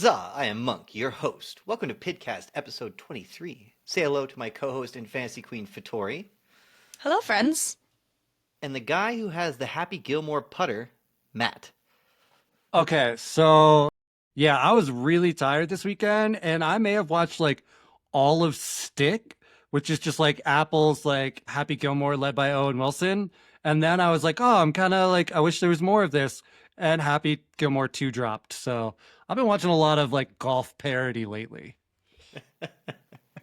Huzzah! I am Monk, your host. Welcome to PIDCAST episode 23. Say hello to my co-host and fantasy queen, Fattori. Hello, friends. And the guy who has the Happy Gilmore putter, Matt. Okay, so yeah, I was really tired this weekend, and I may have watched like all of Stick, which is just like Apple's like Happy Gilmore led by Owen Wilson. And then I was like, oh, I'm kind of like, I wish there was more of this. And Happy Gilmore 2 dropped. So I've been watching a lot of like golf parody lately.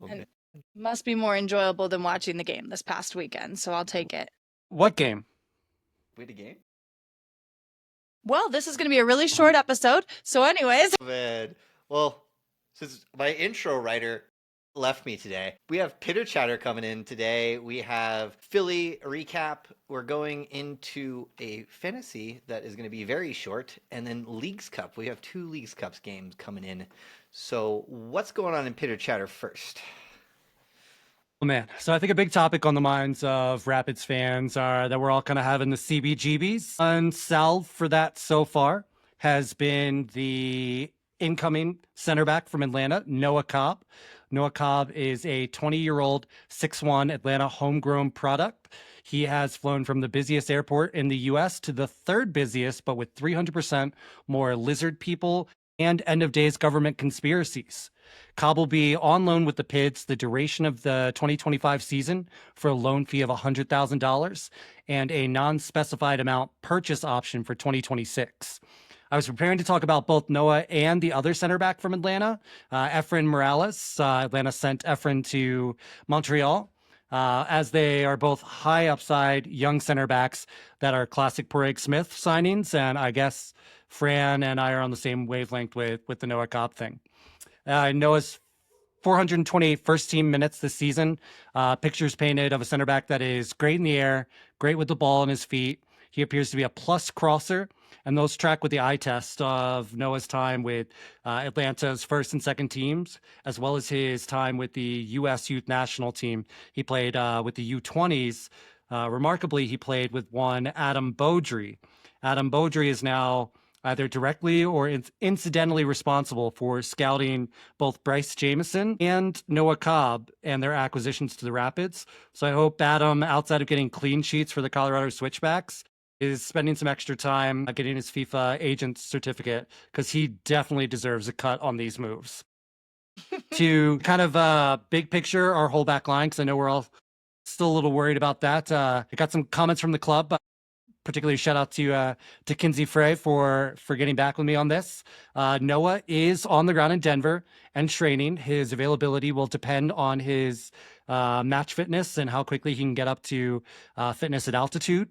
And must be more enjoyable than watching the game this past weekend, so I'll take it. What game? Wait, a game? Well, this is going to be a really short episode. So anyways, Man. Well, since my intro writer left me today, we have Pitter Chatter coming in today. We have Philly recap. We're going into a fantasy that is going to be very short. And then Leagues Cup. We have 2 Leagues Cups games coming in. So what's going on in Pitter Chatter first? Oh man, so I think a big topic on the minds of Rapids fans are that we're all kind of having the CBGBs. And salve for that so far has been the incoming center back from Atlanta, Noah Cobb. Noah Cobb is a 20-year-old 6'1" Atlanta homegrown product. He has flown from the busiest airport in the U.S. to the 3rd busiest, but with 300% more lizard people and end-of-days government conspiracies. Cobb will be on loan with the PIDs the duration of the 2025 season for a loan fee of $100,000 and a non-specified amount purchase option for 2026. I was preparing to talk about both Noah and the other center back from Atlanta, Efren Morales. Atlanta sent Efren to Montreal, as they are both high upside young center backs that are classic Padraig Smith signings. And I guess Fran and I are on the same wavelength with the Noah Cobb thing. Noah's 428 first team minutes this season. Pictures painted of a center back that is great in the air, great with the ball in his feet. He appears to be a plus crosser, and those track with the eye test of Noah's time with Atlanta's first and second teams, as well as his time with the U.S. youth national team. He played with the U20s. Remarkably, he played with one Adam Beaudry. Adam Beaudry is now either directly or incidentally responsible for scouting both Bryce Jamison and Noah Cobb and their acquisitions to the Rapids. So I hope Adam, outside of getting clean sheets for the Colorado Switchbacks, is spending some extra time getting his FIFA agent certificate, because he definitely deserves a cut on these moves. To kind of big picture, our whole back line, because I know we're all still a little worried about that. I got some comments from the club. Particularly shout out to Kinsey Frey for getting back with me on this. Noah is on the ground in Denver and training. His availability will depend on his match fitness and how quickly he can get up to fitness at altitude.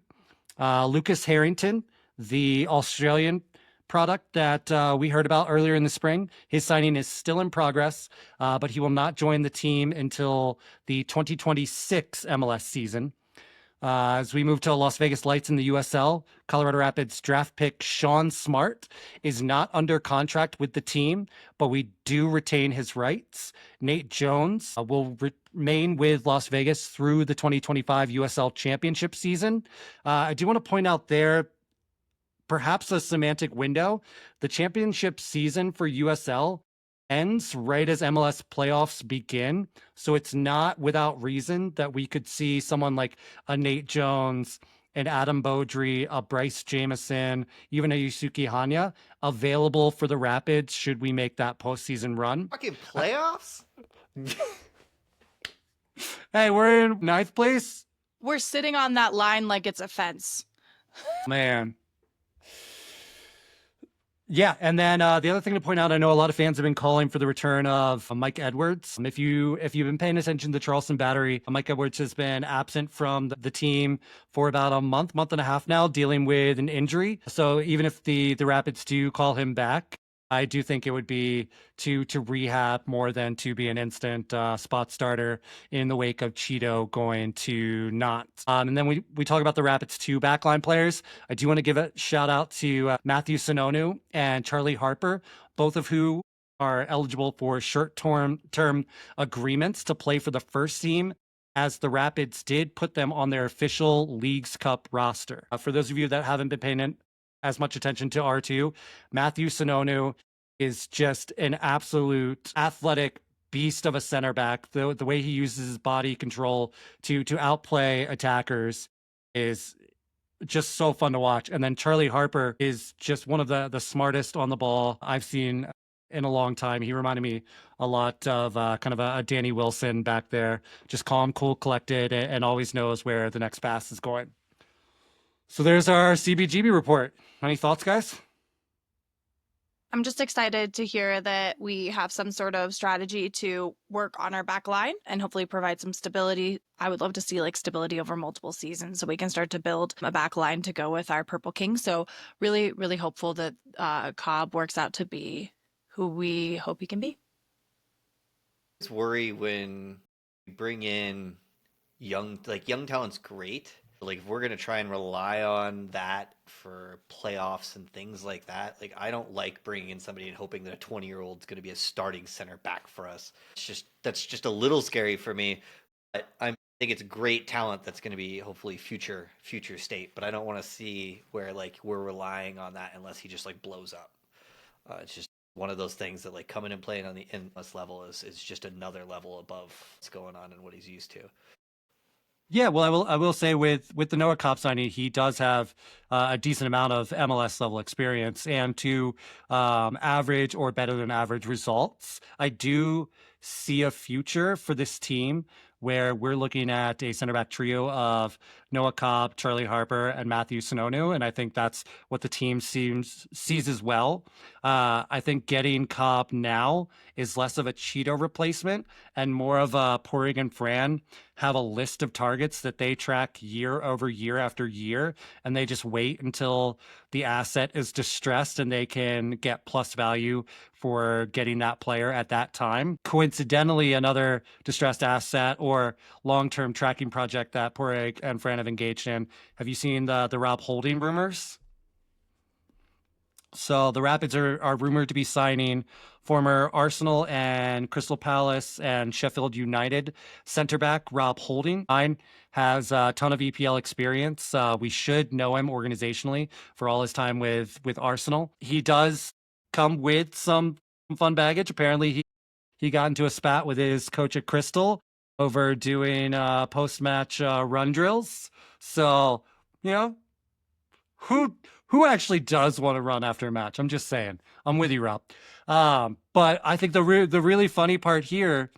Lucas Harrington, the Australian product that we heard about earlier in the spring, his signing is still in progress, but he will not join the team until the 2026 MLS season. As we move to Las Vegas Lights in the USL, Colorado Rapids draft pick Sean Smart is not under contract with the team, but we do retain his rights. Nate Jones will remain with Las Vegas through the 2025 USL Championship season. I do want to point out there, perhaps a semantic window, the championship season for USL ends right as MLS playoffs begin. So it's not without reason that we could see someone like a Nate Jones, an Adam Beaudry, a Bryce Jamison, even a Yusuke Hanya available for the Rapids should we make that postseason run. Fucking playoffs? Hey, we're in 9th place. we're sitting on that line like it's a fence. Man. Yeah, and then the other thing to point out, I know a lot of fans have been calling for the return of Mike Edwards. If you've been paying attention to Charleston Battery, Mike Edwards has been absent from the team for about a month and a half now, dealing with an injury. So even if the Rapids do call him back, I do think it would be to rehab more than to be an instant spot starter in the wake of Cheeto going to Nantes. And then we talk about the Rapids 2 backline players. I do want to give a shout out to Matthew Sononu and Charlie Harper, both of who are eligible for short-term agreements to play for the first team, as the Rapids did put them on their official Leagues Cup roster. For those of you that haven't been paying as much attention to R2, Matthew Sononu is just an absolute athletic beast of a center back. The way he uses his body control to outplay attackers is just so fun to watch. And then Charlie Harper is just one of the smartest on the ball I've seen in a long time. He reminded me a lot of kind of a Danny Wilson back there, just calm, cool, collected, and always knows where the next pass is going. So there's our CBGB report. Any thoughts, guys? I'm just excited to hear that we have some sort of strategy to work on our back line and hopefully provide some stability. I would love to see like stability over multiple seasons so we can start to build a back line to go with our Purple King. So really, really hopeful that Cobb works out to be who we hope he can be. I just worry when you bring in young talent's great. Like if we're gonna try and rely on that for playoffs and things like that, like I don't like bringing in somebody and hoping that a 20-year-old is gonna be a starting center back for us. That's just a little scary for me. But I think it's great talent that's gonna be hopefully future state. But I don't want to see where like we're relying on that unless he just like blows up. It's just one of those things that like coming and playing on the MLS level is just another level above what's going on and what he's used to. Yeah, well, I will say with the Noah Cobb signing, he does have a decent amount of MLS level experience, and to average or better than average results. I do see a future for this team where we're looking at a center back trio of Noah Cobb, Charlie Harper, and Matthew Sononu, and I think that's what the team sees as well. I think getting Cobb now is less of a Cheeto replacement and more of a Poirier and Fran have a list of targets that they track year over year after year, and they just wait until the asset is distressed and they can get plus value for getting that player at that time. Coincidentally, another distressed asset or long-term tracking project that Poirier and Fran have engaged in. Have you seen the Rob Holding rumors? So the Rapids are rumored to be signing former Arsenal and Crystal Palace and Sheffield United center back Rob Holding. Mine has a ton of EPL experience. We should know him organizationally for all his time with Arsenal. He does come with some fun baggage. Apparently, he got into a spat with his coach at Crystal over doing post-match run drills. So, you know, who actually does want to run after a match? I'm just saying. I'm with you, Rob. But I think the really funny part here.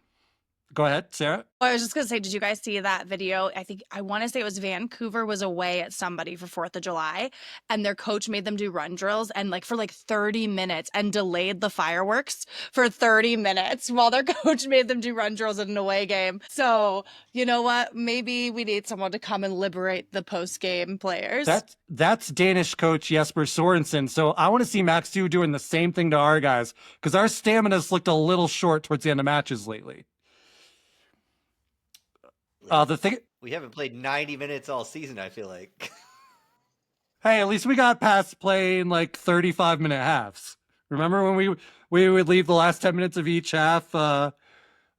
Go ahead, Sarah. I was just going to say, did you guys see that video? I want to say it was Vancouver was away at somebody for 4th of July and their coach made them do run drills and for 30 minutes and delayed the fireworks for 30 minutes while their coach made them do run drills at an away game. So, you know what? Maybe we need someone to come and liberate the post-game players. That's Danish coach Jesper Sorensen. So I want to see Max 2 doing the same thing to our guys because our stamina's looked a little short towards the end of matches lately. We haven't played 90 minutes all season, I feel like. Hey, at least we got past playing 35-minute halves. Remember when we would leave the last 10 minutes of each half? But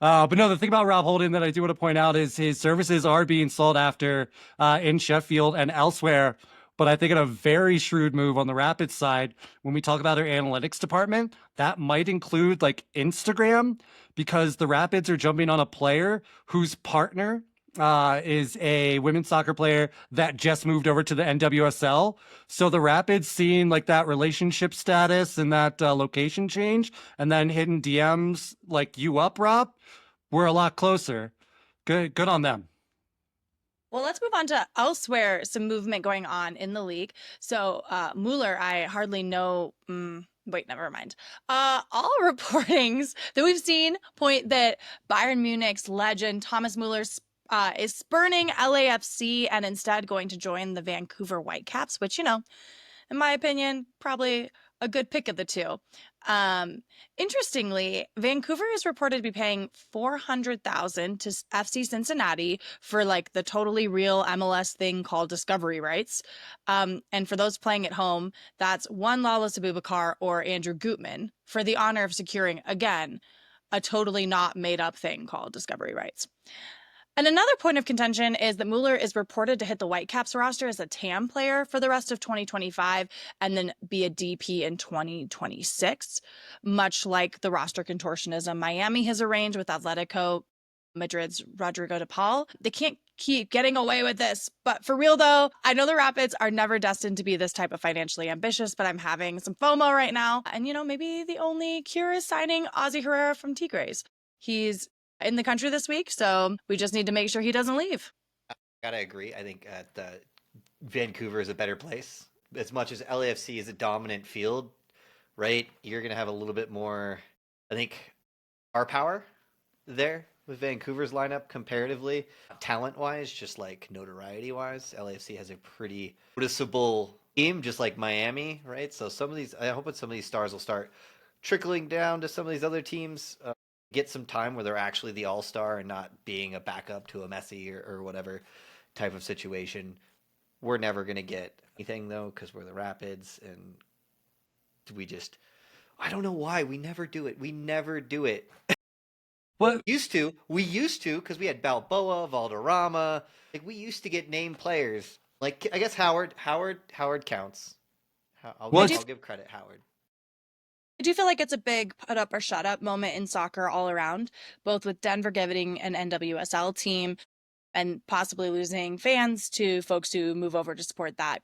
no, the thing about Rob Holding that I do want to point out is his services are being sought after in Sheffield and elsewhere. But I think in a very shrewd move on the Rapids side, when we talk about our analytics department, that might include Instagram, because the Rapids are jumping on a player whose partner is a women's soccer player that just moved over to the NWSL. So the Rapids seeing that relationship status and that location change and then hitting DMs you up, Rob, we're a lot closer. Good on them. Well, let's move on to elsewhere, some movement going on in the league. So Mueller, I hardly know. Wait, never mind. All reportings that we've seen point that Bayern Munich's legend Thomas Mueller is spurning LAFC and instead going to join the Vancouver Whitecaps, which, in my opinion, probably a good pick of the two. Interestingly, Vancouver is reported to be paying $400,000 to FC Cincinnati for the totally real MLS thing called discovery rights. And for those playing at home, that's one Lawless Abubakar or Andrew Gutman for the honor of securing, again, a totally not made up thing called discovery rights. And another point of contention is that Mueller is reported to hit the Whitecaps roster as a TAM player for the rest of 2025 and then be a DP in 2026, much like the roster contortionism Miami has arranged with Atletico Madrid's Rodrigo de Paul. They can't keep getting away with this. But for real, though, I know the Rapids are never destined to be this type of financially ambitious, but I'm having some FOMO right now. And, maybe the only cure is signing Ozzy Herrera from Tigres. He's in the country this week, so we just need to make sure he doesn't leave. Gotta agree. I think Vancouver is a better place. As much as LAFC is a dominant field, right? You're gonna have a little bit more, I think, star power there with Vancouver's lineup comparatively, talent-wise, just like notoriety-wise. LAFC has a pretty noticeable team, just like Miami, right? So I hope that some of these stars will start trickling down to some of these other teams. Get some time where they're actually the all-star and not being a backup to a Messi or whatever type of situation. We're never going to get anything, though, because we're the Rapids, and I don't know why. We never do it. We never do it. What? We used to, because we had Balboa, Valderrama. Like, we used to get named players. Like, I guess Howard counts. I'll give credit, Howard. I do feel like it's a big put up or shut up moment in soccer all around, both with Denver getting an NWSL team and possibly losing fans to folks who move over to support that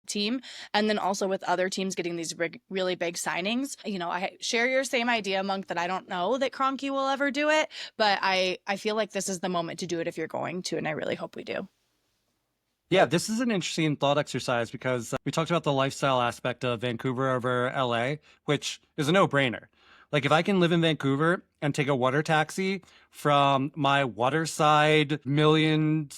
team. And then also with other teams getting these really big signings. I share your same idea, Monk, that I don't know that Kroenke will ever do it, but I feel like this is the moment to do it if you're going to, and I really hope we do. Yeah, this is an interesting thought exercise because we talked about the lifestyle aspect of Vancouver over LA, which is a no-brainer. Like, if I can live in Vancouver and take a water taxi from my waterside $1 million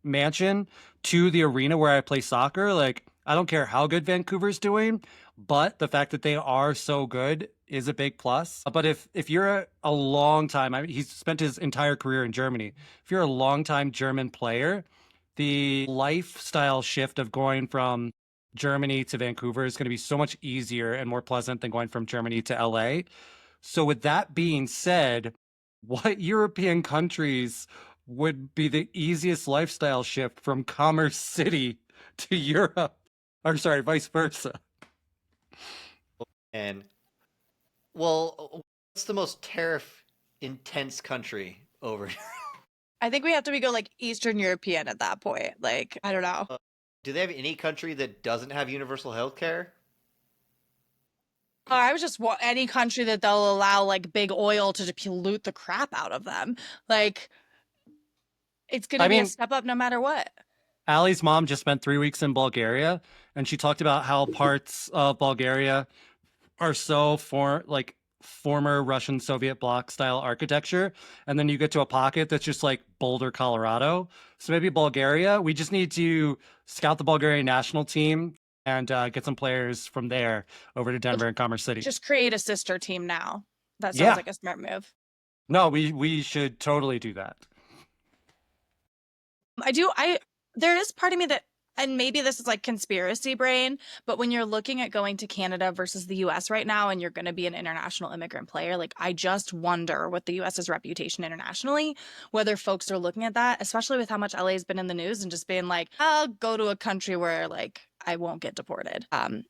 mansion to the arena where I play soccer, like, I don't care how good Vancouver's doing, but the fact that they are so good is a big plus. But if you're a long time, he's spent his entire career in Germany. If you're a long time German player, the lifestyle shift of going from Germany to Vancouver is going to be so much easier and more pleasant than going from Germany to LA. So with that being said, what European countries would be the easiest lifestyle shift from Commerce City to Europe? Or sorry, vice versa. And, well, what's the most tariff intense country over here? I think we have to go like Eastern European at that point. Like, I don't know. Do they have any country that doesn't have universal health care? I was just any country that they'll allow like big oil to pollute the crap out of them. Like, it's going to be a step up no matter what. Allie's mom just spent 3 weeks in Bulgaria, and she talked about how parts of Bulgaria are so former Russian Soviet bloc style architecture, and then you get to a pocket that's just like Boulder, Colorado. So maybe Bulgaria, we just need to scout the Bulgarian national team and get some players from there over to Denver and Commerce City. Just create a sister team now. That sounds like a smart move. No, we should totally do that. There is part of me that, and maybe this is like conspiracy brain, but when you're looking at going to Canada versus the US right now and you're going to be an international immigrant player, like, I just wonder with the US's reputation internationally, whether folks are looking at that, especially with how much LA has been in the news and just being like, I'll go to a country where like I won't get deported. And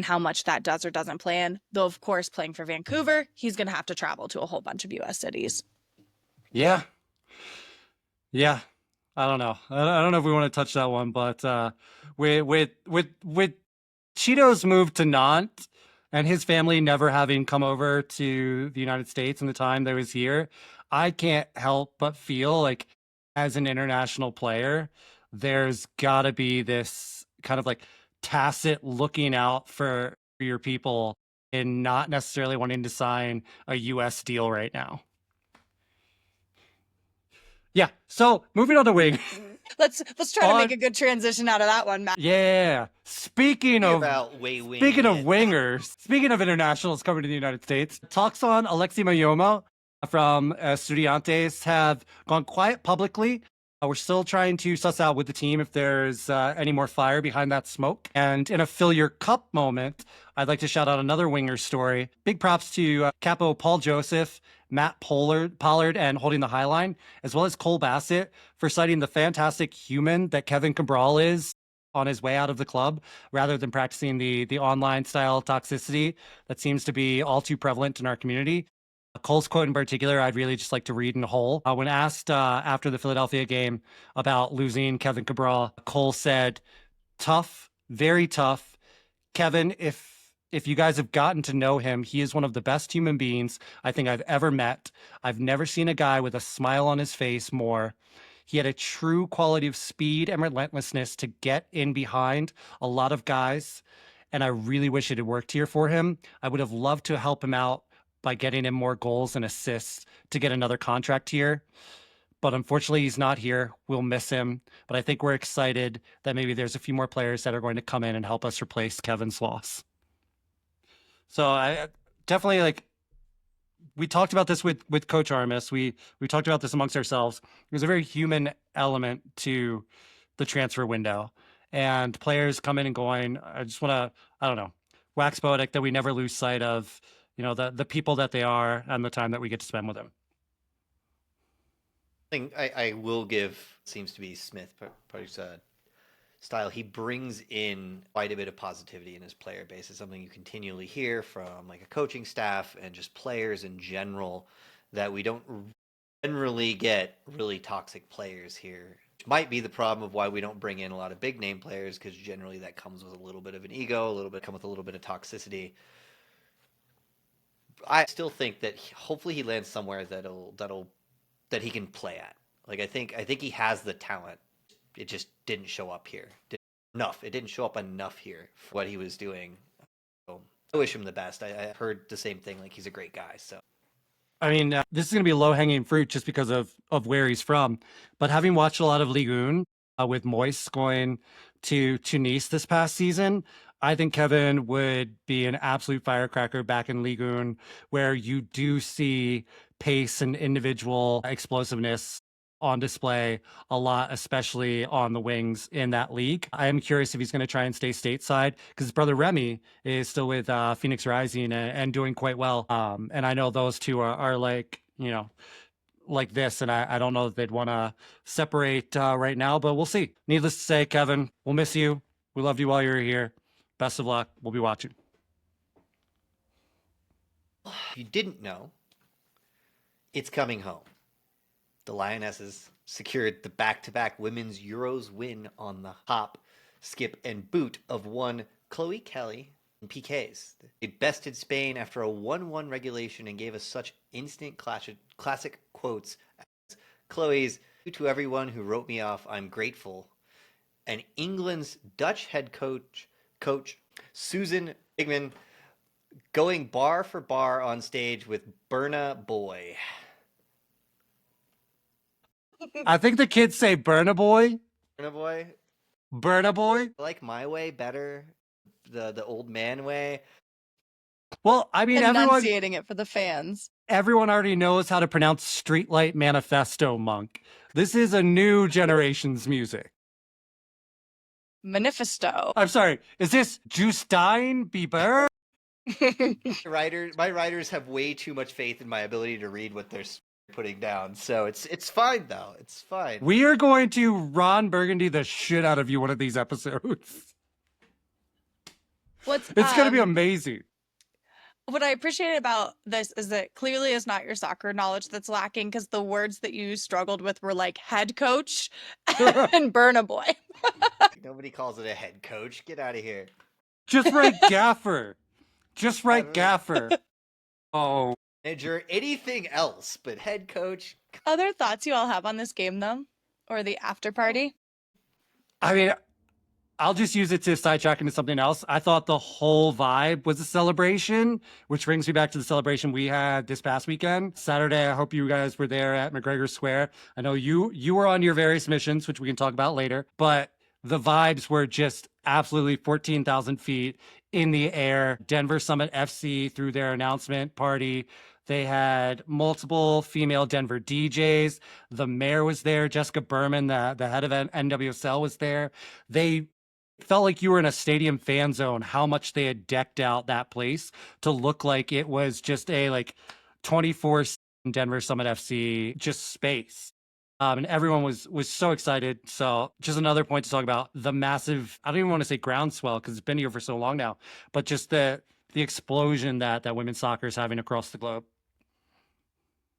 how much that does or doesn't play in. Though, of course, playing for Vancouver, he's going to have to travel to a whole bunch of US cities. Yeah. I don't know. I don't know if we want to touch that one, but with Cheeto's move to Nantes and his family never having come over to the United States in the time they was here, I can't help but feel like as an international player, there's got to be this kind of like tacit looking out for your people and not necessarily wanting to sign a US deal right now. Yeah. So moving on to wing. Let's try to make a good transition out of that one, Matt. Yeah. Speaking of wingers, speaking of internationals coming to the United States, talks on Alexi Mayoma from Estudiantes have gone quiet publicly, We're still trying to suss out with the team if there's any more fire behind that smoke. And in a fill your cup moment, I'd like to shout out another winger story. Big props to Capo Paul Joseph, Matt Pollard, and Holding the High Line, as well as Cole Bassett for citing the fantastic human that Kevin Cabral is on his way out of the club, rather than practicing the online style toxicity that seems to be all too prevalent in our community. Cole's quote in particular, I'd really just like to read in whole. When asked after the Philadelphia game about losing Kevin Cabral, Cole said, "Tough, very tough. Kevin, if you guys have gotten to know him, he is one of the best human beings I think I've ever met. I've never seen a guy with a smile on his face more. He had a true quality of speed and relentlessness to get in behind a lot of guys, and I really wish it had worked here for him. I would have loved to help him out by getting him more goals and assists to get another contract here. But unfortunately, he's not here. We'll miss him. But I think we're excited that maybe there's a few more players that are going to come in and help us replace Kevin's loss." So I definitely, like, we talked about this with Coach Armis. We talked about this amongst ourselves. There's a very human element to the transfer window, and players come in and going. I just want to, I don't know, wax poetic that we never lose sight of, the people that they are and the time that we get to spend with them. I will give, seems to be Smith style. He brings in quite a bit of positivity in his player base. It's something you continually hear from like a coaching staff and just players in general, that we don't generally get really toxic players here. Which might be the problem of why we don't bring in a lot of big name players, because generally that comes with a little bit of an ego, a little bit of toxicity. I still think that hopefully he lands somewhere that he can play at. Like I think he has the talent. It just didn't show up here. It didn't show up enough here for what he was doing. So I wish him the best. I heard the same thing. Like, he's a great guy. So I mean, this is going to be low hanging fruit just because of where he's from. But having watched a lot of Ligue 1 with Moyes going to Nice this past season, I think Kevin would be an absolute firecracker back in Ligue 1, where you do see pace and individual explosiveness on display a lot, especially on the wings in that league. I am curious if he's going to try and stay stateside, because his brother Remy is still with Phoenix Rising and doing quite well. And I know those two are like, like this, and I don't know that they'd want to separate right now, but we'll see. Needless to say, Kevin, we'll miss you. We loved you while you were here. Best of luck. We'll be watching. If you didn't know, it's coming home. The Lionesses secured the back-to-back Women's Euros win on the hop, skip, and boot of one Chloe Kelly and PKs. They bested Spain after a 1-1 regulation and gave us such instant classic quotes as Chloe's "To everyone who wrote me off, I'm grateful," and England's Dutch head coach Susan Bigman going bar for bar on stage with Burna Boy. I think the kids say Burna Boy. Burna Boy? Burna Boy? I like my way better, the old man way. Well, I mean, enunciating it for the fans. Everyone already knows how to pronounce Streetlight Manifesto, Monk. This is a new generation's music. Manifesto. I'm sorry, is this Justine Bieber? My writers have way too much faith in my ability to read what they're putting down, so it's fine though. It's fine. We are going to Ron Burgundy the shit out of you one of these episodes. It's going to be amazing. What I appreciate about this is that clearly it's not your soccer knowledge that's lacking, because the words that you struggled with were like head coach and Burna Boy. Nobody calls it a head coach. Get out of here. Just write gaffer. Just write gaffer. Oh. Manager, anything else but head coach. Other thoughts you all have on this game, though? Or the after party? I mean, I'll just use it to sidetrack into something else. I thought the whole vibe was a celebration, which brings me back to the celebration we had this past weekend. Saturday, I hope you guys were there at McGregor Square. I know you were on your various missions, which we can talk about later, but the vibes were just absolutely 14,000 feet in the air. Denver Summit FC threw their announcement party. They had multiple female Denver DJs. The mayor was there. Jessica Berman, the head of NWSL, was there. They felt like you were in a stadium fan zone, how much they had decked out that place to look like it was just a 24 Denver Summit FC just space. And everyone was so excited. So just another point to talk about the massive, I don't even want to say groundswell because it's been here for so long now, but just the explosion that women's soccer is having across the globe.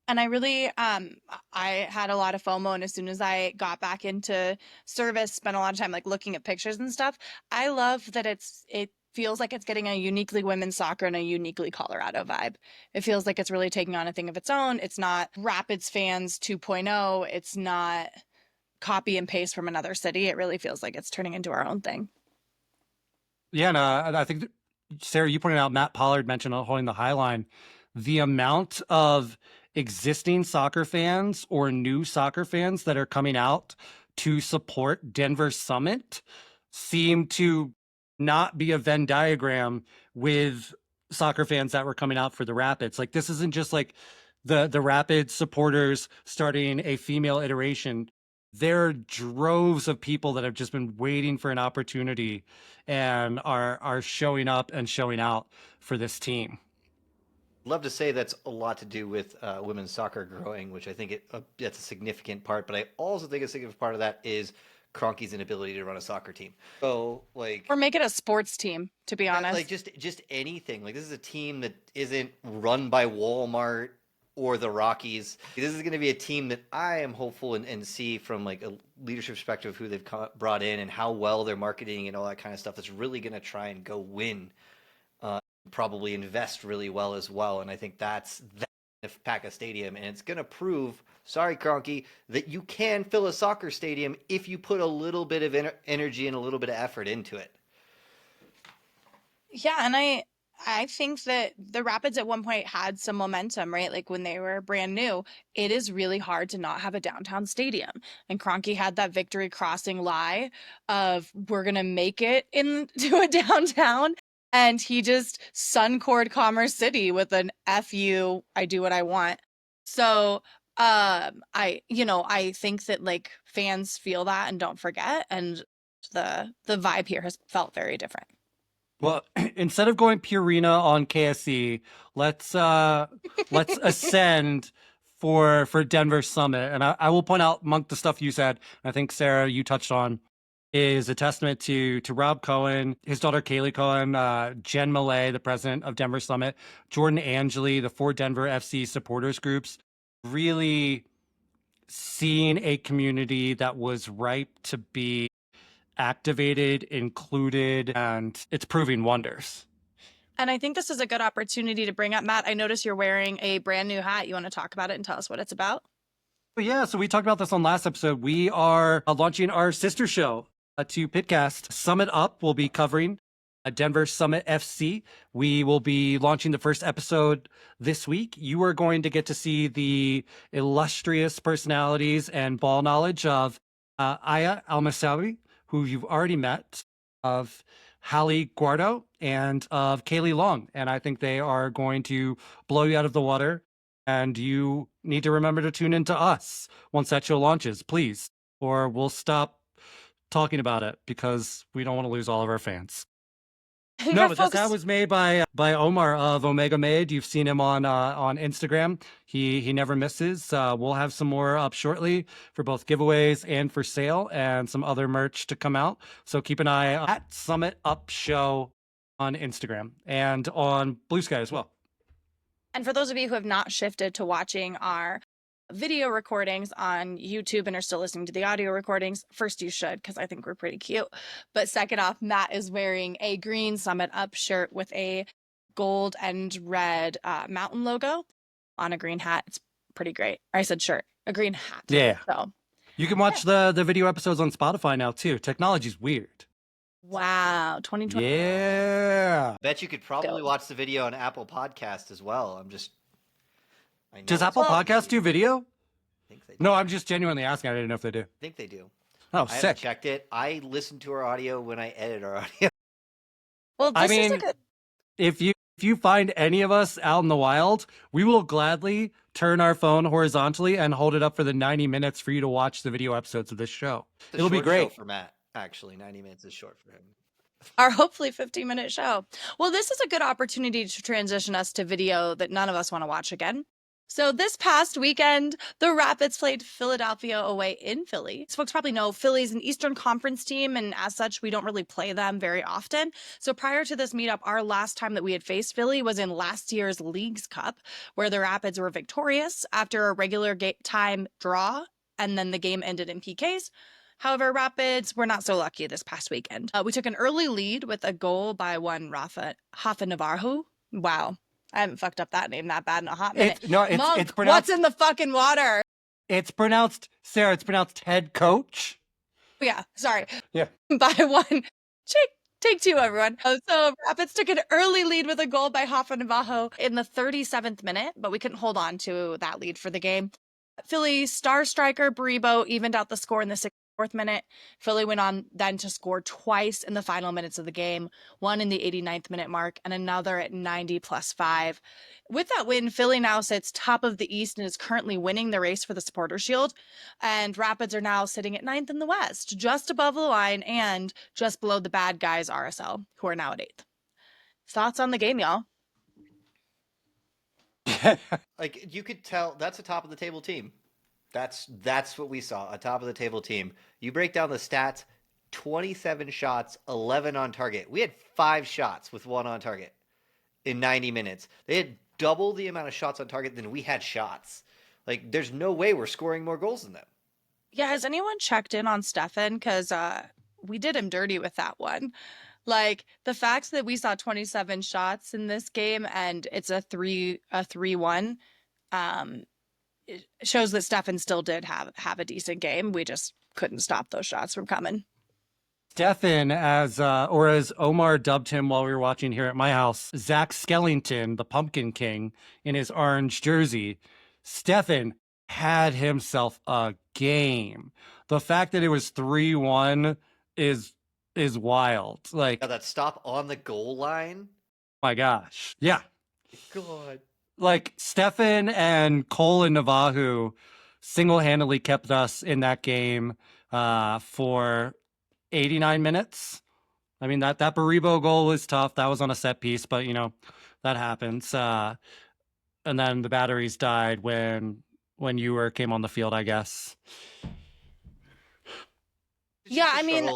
And I really, I had a lot of FOMO, and as soon as I got back into service, spent a lot of time like looking at pictures and stuff. I love that it feels like it's getting a uniquely women's soccer and a uniquely Colorado vibe. It feels like it's really taking on a thing of its own. It's not Rapids fans 2.0. It's not copy and paste from another city. It really feels like it's turning into our own thing. Yeah, no, I think, Sarah, you pointed out Matt Pollard mentioned holding the high line. The amount of existing soccer fans or new soccer fans that are coming out to support Denver Summit seem to not be a Venn diagram with soccer fans that were coming out for the Rapids. Like, this isn't just like the Rapids supporters starting a female iteration. There are droves of people that have just been waiting for an opportunity and are showing up and showing out for this team. Love to say that's a lot to do with women's soccer growing, which I think that's a significant part. But I also think a significant part of that is Kroenke's inability to run a soccer team. So or make it a sports team, to be honest. Like just anything. Like, this is a team that isn't run by Walmart or the Rockies. This is going to be a team that I am hopeful and see from like a leadership perspective who they've brought in and how well they're marketing and all that kind of stuff. That's really going to try and go win. Probably invest really well as well, and I think that's if PACA Stadium, and it's going to prove, sorry Kroenke, that you can fill a soccer stadium if you put a little bit of energy and a little bit of effort into it. Yeah, and I think that the Rapids at one point had some momentum, right? Like when they were brand new, it is really hard to not have a downtown stadium. And Kroenke had that victory crossing lie of we're going to make it into a downtown. And he just suncored Commerce City with an F you, I do what I want. So I think that like fans feel that and don't forget. And the vibe here has felt very different. Well, instead of going Purina on KSE, let's ascend for Denver Summit. And I will point out among the stuff you said, I think Sarah, you touched on, is a testament to Rob Cohen, his daughter Kaylee Cohen, Jen Millay, the president of Denver Summit, Jordan Angeli, the 4 Denver FC supporters groups, really seeing a community that was ripe to be activated, included, and it's proving wonders. And I think this is a good opportunity to bring up, Matt, I notice you're wearing a brand new hat. You want to talk about it and tell us what it's about? Yeah, so we talked about this on last episode. We are launching our sister show to PIDCAST. Summit Up will be covering Denver Summit FC. We will be launching the first episode this week. You are going to get to see the illustrious personalities and ball knowledge of Aya Almasawi, who you've already met, of Hallie Guardo, and of Kaylee Long. And I think they are going to blow you out of the water. And you need to remember to tune into us once that show launches, please, or we'll stop talking about it because we don't want to lose all of our fans. No, but this hat was made by Omar of Omega Made. You've seen him on Instagram. He never misses. We'll have some more up shortly for both giveaways and for sale, and some other merch to come out. So keep an eye at Summit Up Show on Instagram and on Blue Sky as well. And for those of you who have not shifted to watching our video recordings on YouTube and are still listening to the audio recordings, first you should, because I think we're pretty cute. But second off, Matt is wearing a green Summit Up shirt with a gold and red mountain logo on a green hat. It's pretty great. I said shirt, a green hat. Yeah. So you can watch the video episodes on Spotify now too. Technology's weird. Wow, 2020. Yeah. Bet you could probably watch the video on Apple Podcast as well. Does Apple Podcast do video? I think they do. No, I'm just genuinely asking. I didn't know if they do. I think they do. Oh, I haven't sick. checked it. I listen to our audio when I edit our audio. Well, this is a good... if you If you find any of us out in the wild, we will gladly turn our phone horizontally and hold it up for the 90 minutes for you to watch the video episodes of this show. It'll be Show great. for Matt, actually. 90 minutes is short for him. Our hopefully 15-minute show. Well, this is a good opportunity to transition us to video that none of us want to watch again. So this past weekend, the Rapids played Philadelphia away in Philly. As folks probably know, Philly's an Eastern Conference team, and as such, we don't really play them very often. So prior to this meetup, our last time that we had faced Philly was in last year's Leagues Cup, where the Rapids were victorious after a regular time draw, and then the game ended in PKs. However, Rapids were not so lucky this past weekend. We took an early lead with a goal by one Rafa Navarro. Wow. I haven't fucked up that name that bad in a hot minute. Monk, it's pronounced, what's in the fucking water? It's pronounced, Sarah, it's pronounced head coach. Yeah, sorry. Yeah. By one. Take two, everyone. So Rapids took an early lead with a goal by Rafa Navarro in the 37th minute, but we couldn't hold on to that lead for the game. Philly star striker Baribo evened out the score in the 64th minute. Philly went on then to score twice in the final minutes of the game, one in the 89th minute mark and another at 90+5. With that win, Philly now sits top of the East and is currently winning the race for the Supporter Shield. And Rapids are now sitting at 9th in the West, just above the line and just below the bad guys RSL, who are now at 8th. Thoughts on the game, y'all? Like, you could tell that's a top of the table team. That's what we saw, a top of the table team. You break down the stats, 27 shots, 11 on target. We had 5 shots with 1 on target in 90 minutes. They had double the amount of shots on target than we had shots. Like, there's no way we're scoring more goals than them. Yeah, has anyone checked in on Stefan? Because we did him dirty with that one. Like, the fact that we saw 27 shots in this game and it's a 3-1, it shows that Stefan still did have a decent game. We just couldn't stop those shots from coming. Stefan, as Omar dubbed him while we were watching here at my house, Zach Skellington, the Pumpkin King, in his orange jersey. Stefan had himself a game. The fact that it was 3-1 is wild. Like, Now that stop on the goal line. My gosh. Yeah. God. Like, Stefan and Cole and Navajo single-handedly kept us in that game for 89 minutes. I mean, that Baribo goal was tough. That was on a set piece, but, that happens. And then the batteries died when Mueller came on the field, I guess. Yeah, I mean,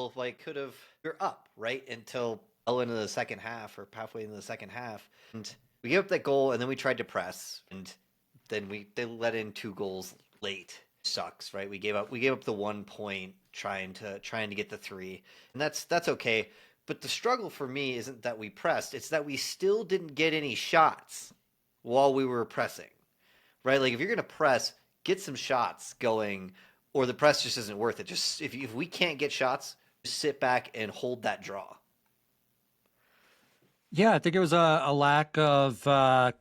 could have, you're up, right? Until well into the second half or halfway into the second half. And we gave up that goal and then we tried to press and then they let in 2 goals late. Sucks, right? We gave up the 1 point trying to get the 3. And that's okay. But the struggle for me isn't that we pressed, it's that we still didn't get any shots while we were pressing. Right? Like, if you're going to press, get some shots going, or the press just isn't worth it. Just if we can't get shots, just sit back and hold that draw. Yeah, I think it was a lack of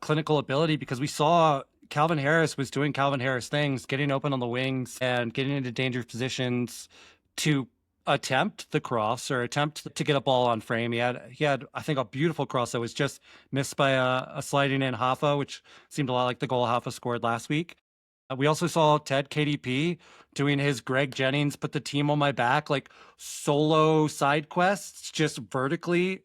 clinical ability because we saw Calvin Harris was doing Calvin Harris things, getting open on the wings and getting into dangerous positions to attempt the cross or attempt to get a ball on frame. He had I think a beautiful cross that was just missed by a sliding in Hoffa, which seemed a lot like the goal Hoffa scored last week. We also saw Ted KDP doing his Greg Jennings put the team on my back, like solo side quests, just vertically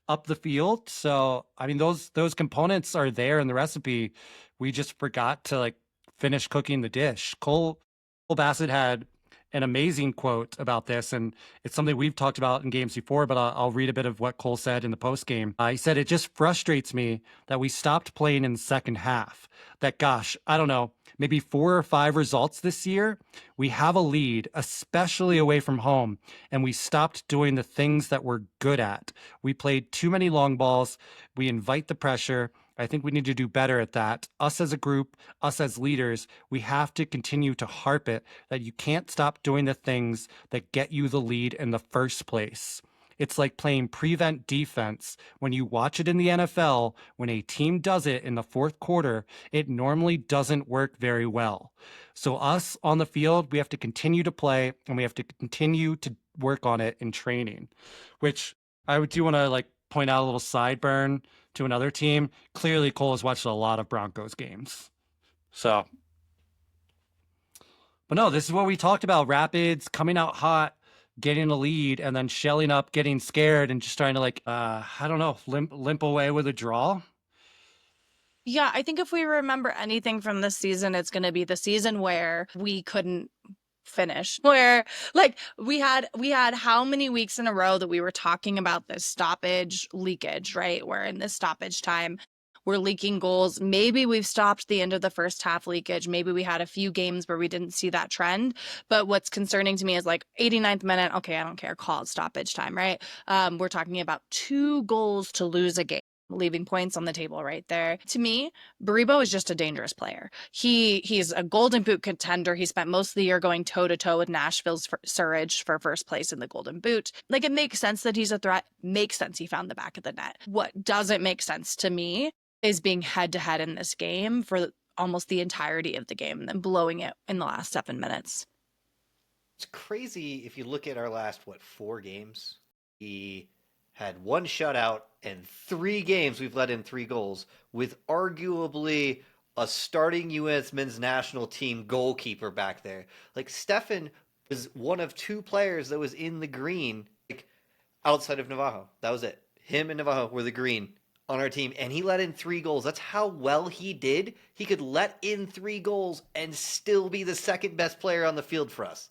up the field. So I mean, those components are there in the recipe. We just forgot to finish cooking the dish. Cole Bassett had an amazing quote about this, and it's something we've talked about in games before, but I'll read a bit of what Cole said in the post game. He said, "It just frustrates me that we stopped playing in the second half. That, gosh, I don't know, maybe 4 or 5 results this year, we have a lead, especially away from home, and we stopped doing the things that we're good at. We played too many long balls. We invite the pressure. I think we need to do better at that. Us as a group, us as leaders, we have to continue to harp it that you can't stop doing the things that get you the lead in the first place. It's like playing prevent defense. When you watch it in the NFL, when a team does it in the fourth quarter, it normally doesn't work very well. So us on the field, we have to continue to play and we have to continue to work on it in training," which I do want to point out a little sideburn to another team. Clearly, Cole has watched a lot of Broncos games. So, but no, this is what we talked about. Rapids coming out hot, getting a lead, and then shelling up, getting scared, and just trying to I don't know, limp away with a draw. Yeah, I think if we remember anything from this season, it's going to be the season where we couldn't finish, where like we had how many weeks in a row that we were talking about this stoppage leakage, right? Where in this stoppage time we're leaking goals. Maybe we've stopped the end of the first half leakage. Maybe we had a few games where we didn't see that trend. But what's concerning to me is like 89th minute, okay, I don't care, call it stoppage time, right? We're talking about 2 goals to lose a game, leaving points on the table right there. To me, Baribo is just a dangerous player. He's a Golden Boot contender. He spent most of the year going toe-to-toe with Nashville's Surridge for first place in the Golden Boot. Like, it makes sense that he's a threat. Makes sense he found the back of the net. What doesn't make sense to me is being head-to-head in this game for almost the entirety of the game and then blowing it in the last 7 minutes. It's crazy if you look at our last, 4 games. He had 1 shutout and 3 games we've let in 3 goals with arguably a starting U.S. men's national team goalkeeper back there. Like, Stefan was one of 2 players that was in the green, like, outside of Navajo. That was it. Him and Navajo were the green on our team, and he let in 3 goals. That's how well he did. He could let in 3 goals and still be the second best player on the field for us.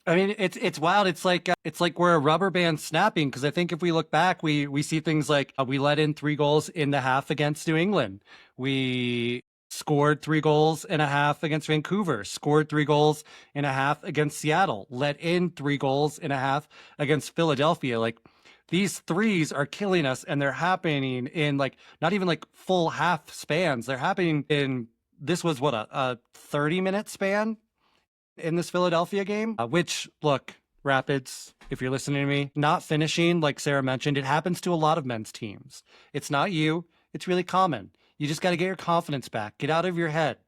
I mean, it's wild. It's like we're a rubber band snapping, because I think if we look back, we see things like we let in 3 goals in the half against New England. We scored 3 goals in a half against Vancouver, scored 3 goals in a half against Seattle, let in 3 goals in a half against Philadelphia. Like, these threes are killing us, and they're happening in like not even like full half spans. They're happening in, this was what, a 30-minute span in this Philadelphia game, which, look, Rapids, if you're listening to me, not finishing, like Sarah mentioned, it happens to a lot of men's teams. It's not you. It's really common. You just got to get your confidence back, get out of your head,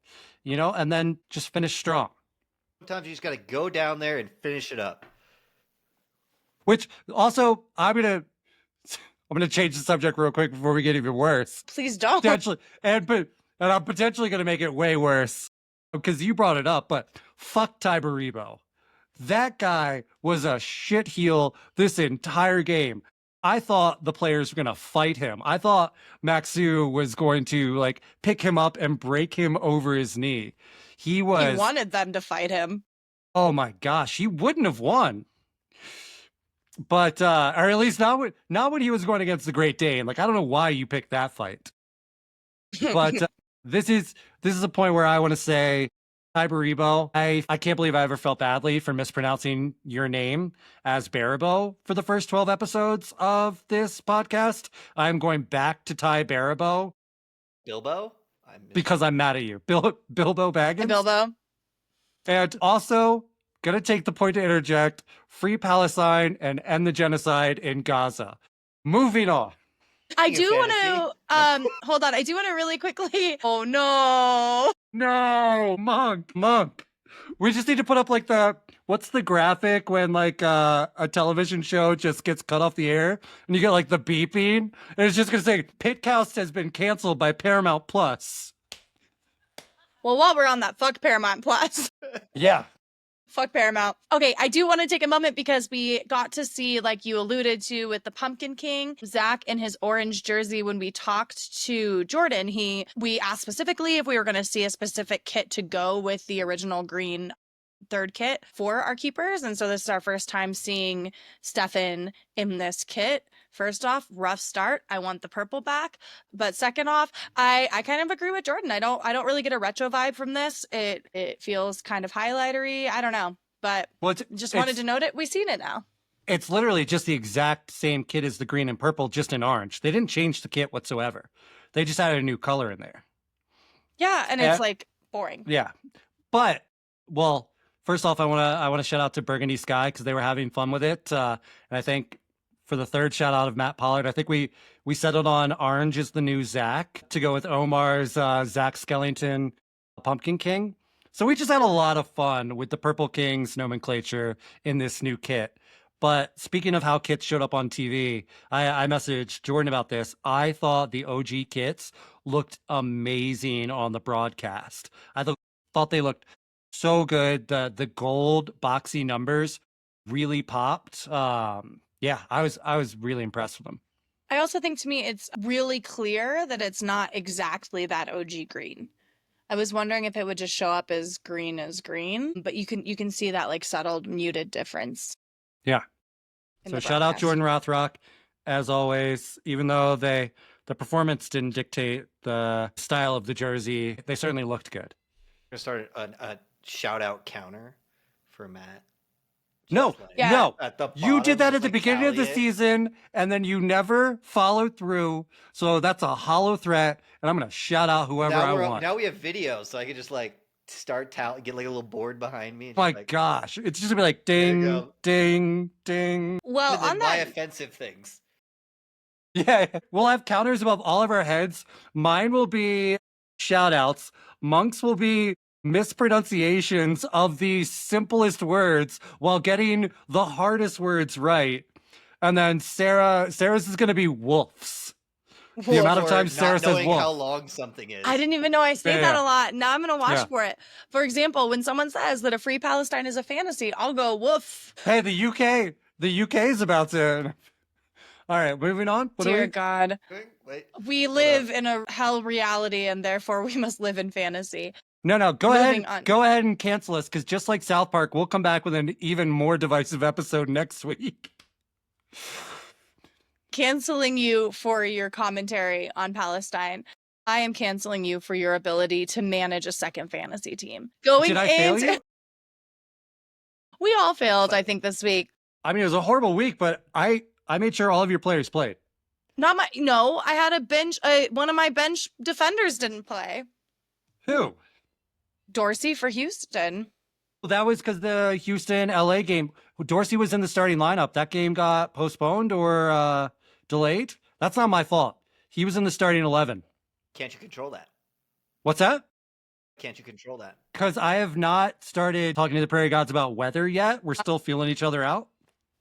and then just finish strong. Sometimes you just got to go down there and finish it up. Which also, I'm gonna change the subject real quick before we get even worse. Please don't. Potentially, and I'm potentially gonna make it way worse because you brought it up. But fuck Ty Baribo. That guy was a shit heel this entire game. I thought the players were gonna fight him. I thought Maxu was going to pick him up and break him over his knee. He wanted them to fight him. Oh my gosh, he wouldn't have won. But or at least not when he was going against the Great Dane. I don't know why you picked that fight. But this is a point where I want to say, Ty Baribo, I can't believe I ever felt badly for mispronouncing your name as Baribo for the first 12 episodes of this podcast. I'm going back to Ty Baribo. Bilbo? Because I'm mad at you. Bilbo Baggins? Hey, Bilbo. And also, gonna take the point to interject, free Palestine and end the genocide in Gaza. Moving on. I do want to, hold on. I do want to really quickly. Oh, no. No, Monk. We just need to put up what's the graphic when a television show just gets cut off the air and you get the beeping? And it's just going to say, PIDCAST has been canceled by Paramount Plus. Well, while we're on that, fuck Paramount Plus. Yeah. Fuck Paramount. Okay, I do want to take a moment because we got to see, like you alluded to with the Pumpkin King, Zach in his orange jersey. When we talked to Jordan, we asked specifically if we were going to see a specific kit to go with the original green third kit for our keepers. And so this is our first time seeing Stefan in this kit. First off, rough start. I want the purple back. But second off, I kind of agree with Jordan. I don't really get a retro vibe from this. It feels kind of highlightery. I don't know. But just wanted to note it. We've seen it now. It's literally just the exact same kit as the green and purple, just in orange. They didn't change the kit whatsoever. They just added a new color in there. Yeah, and it's boring. Yeah. But, well, first off, I want to shout out to Burgundy Sky because they were having fun with it. And I think for the third shout out of Matt Pollard, I think we settled on orange is the new Zach to go with Omar's Zach Skellington Pumpkin King. So we just had a lot of fun with the Purple King's nomenclature in this new kit. But speaking of how kits showed up on TV, I messaged Jordan about this. I thought the OG kits looked amazing on the broadcast. Thought they looked so good. The gold boxy numbers really popped. Yeah, I was really impressed with them. I also think to me it's really clear that it's not exactly that OG green. I was wondering if it would just show up as green, but you can see that like settled muted difference. Yeah. in So the shout out broadcast. Jordan Rothrock, as always. Even though the performance didn't dictate the style of the jersey, they certainly looked good. We're gonna start a shout out counter for Matt. No, Just like Yeah. no. at the You did bottom, that just at the like beginning of the tally it. season, and then you never followed through. So that's a hollow threat, and I'm gonna shout out whoever I want. Now we have videos, so I can just like start get like a little board behind me. And My just, like, gosh, it's just gonna be like There you ding, go. ding, ding. Well, and then on my that, offensive things. Yeah, we'll have counters above all of our heads. Mine will be shout outs. Monk's will be mispronunciations of the simplest words while getting the hardest words right. And then Sarah's is going to be wolves. The amount of Or times not Sarah says knowing wolf. how long something is. I didn't even know I say Yeah, that yeah. a lot. Now I'm gonna watch Yeah. for it. For example, when someone says that a free Palestine is a fantasy, I'll go woof. Hey, the UK is about to. All right, moving on. What do Dear we? God, Wait. we Hold live in a hell reality, and therefore we must live in fantasy. No, go Moving ahead. on. Go ahead and cancel us because just like South Park, we'll come back with an even more divisive episode next week. Canceling you for your commentary on Palestine. I am canceling you for your ability to manage a second fantasy team. Did I fail you? We all failed, I think, this week. I mean, it was a horrible week, but I made sure all of your players played. No, I had a bench. One of my bench defenders didn't play. Who? Dorsey for Houston. Well, that was because the Houston LA game. Dorsey was in the starting lineup. That game got postponed or delayed. That's not my fault. He was in the starting 11. Can't you control that? What's that? Can't you control that? Because I have not started talking to the Prairie Gods about weather yet. We're still feeling each other out.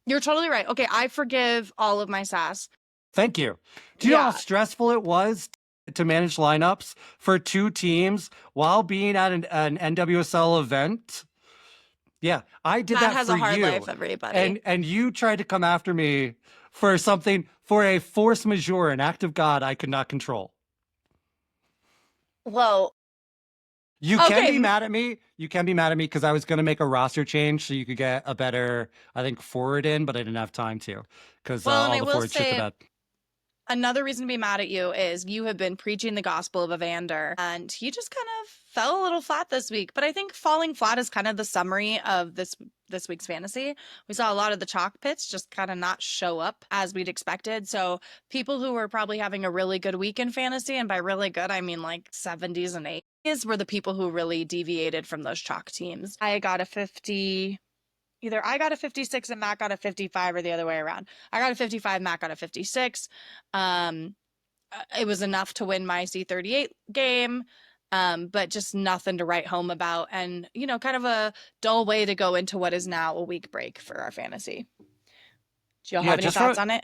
You're totally right. Okay, I forgive all of my sass. Thank you. Do you know how Yeah. stressful it was to manage lineups for two teams while being at an NWSL event? Yeah, I did Matt that has for a hard you. life, everybody. And you tried to come after me for something, for a force majeure, an act of God I could not control. Whoa. You can Okay. be mad at me. You can be mad at me because I was going to make a roster change so you could get a better, I think, forward in, but I didn't have time to because Well, and I all the will forwards shit the say- bed. Another reason to be mad at you is you have been preaching the gospel of Evander, and he just kind of fell a little flat this week. But I think falling flat is kind of the summary of this week's fantasy. We saw a lot of the chalk pits just kind of not show up as we'd expected. So people who were probably having a really good week in fantasy, and by really good, I mean like 70s and 80s, were the people who really deviated from those chalk teams. I got a 50... Either I got a 56 and Matt got a 55 or the other way around. I got a 55, Matt got a 56. It was enough to win my C38 game, but just nothing to write home about. And, kind of a dull way to go into what is now a week break for our fantasy. Do y'all Yeah, have any just thoughts for- on it?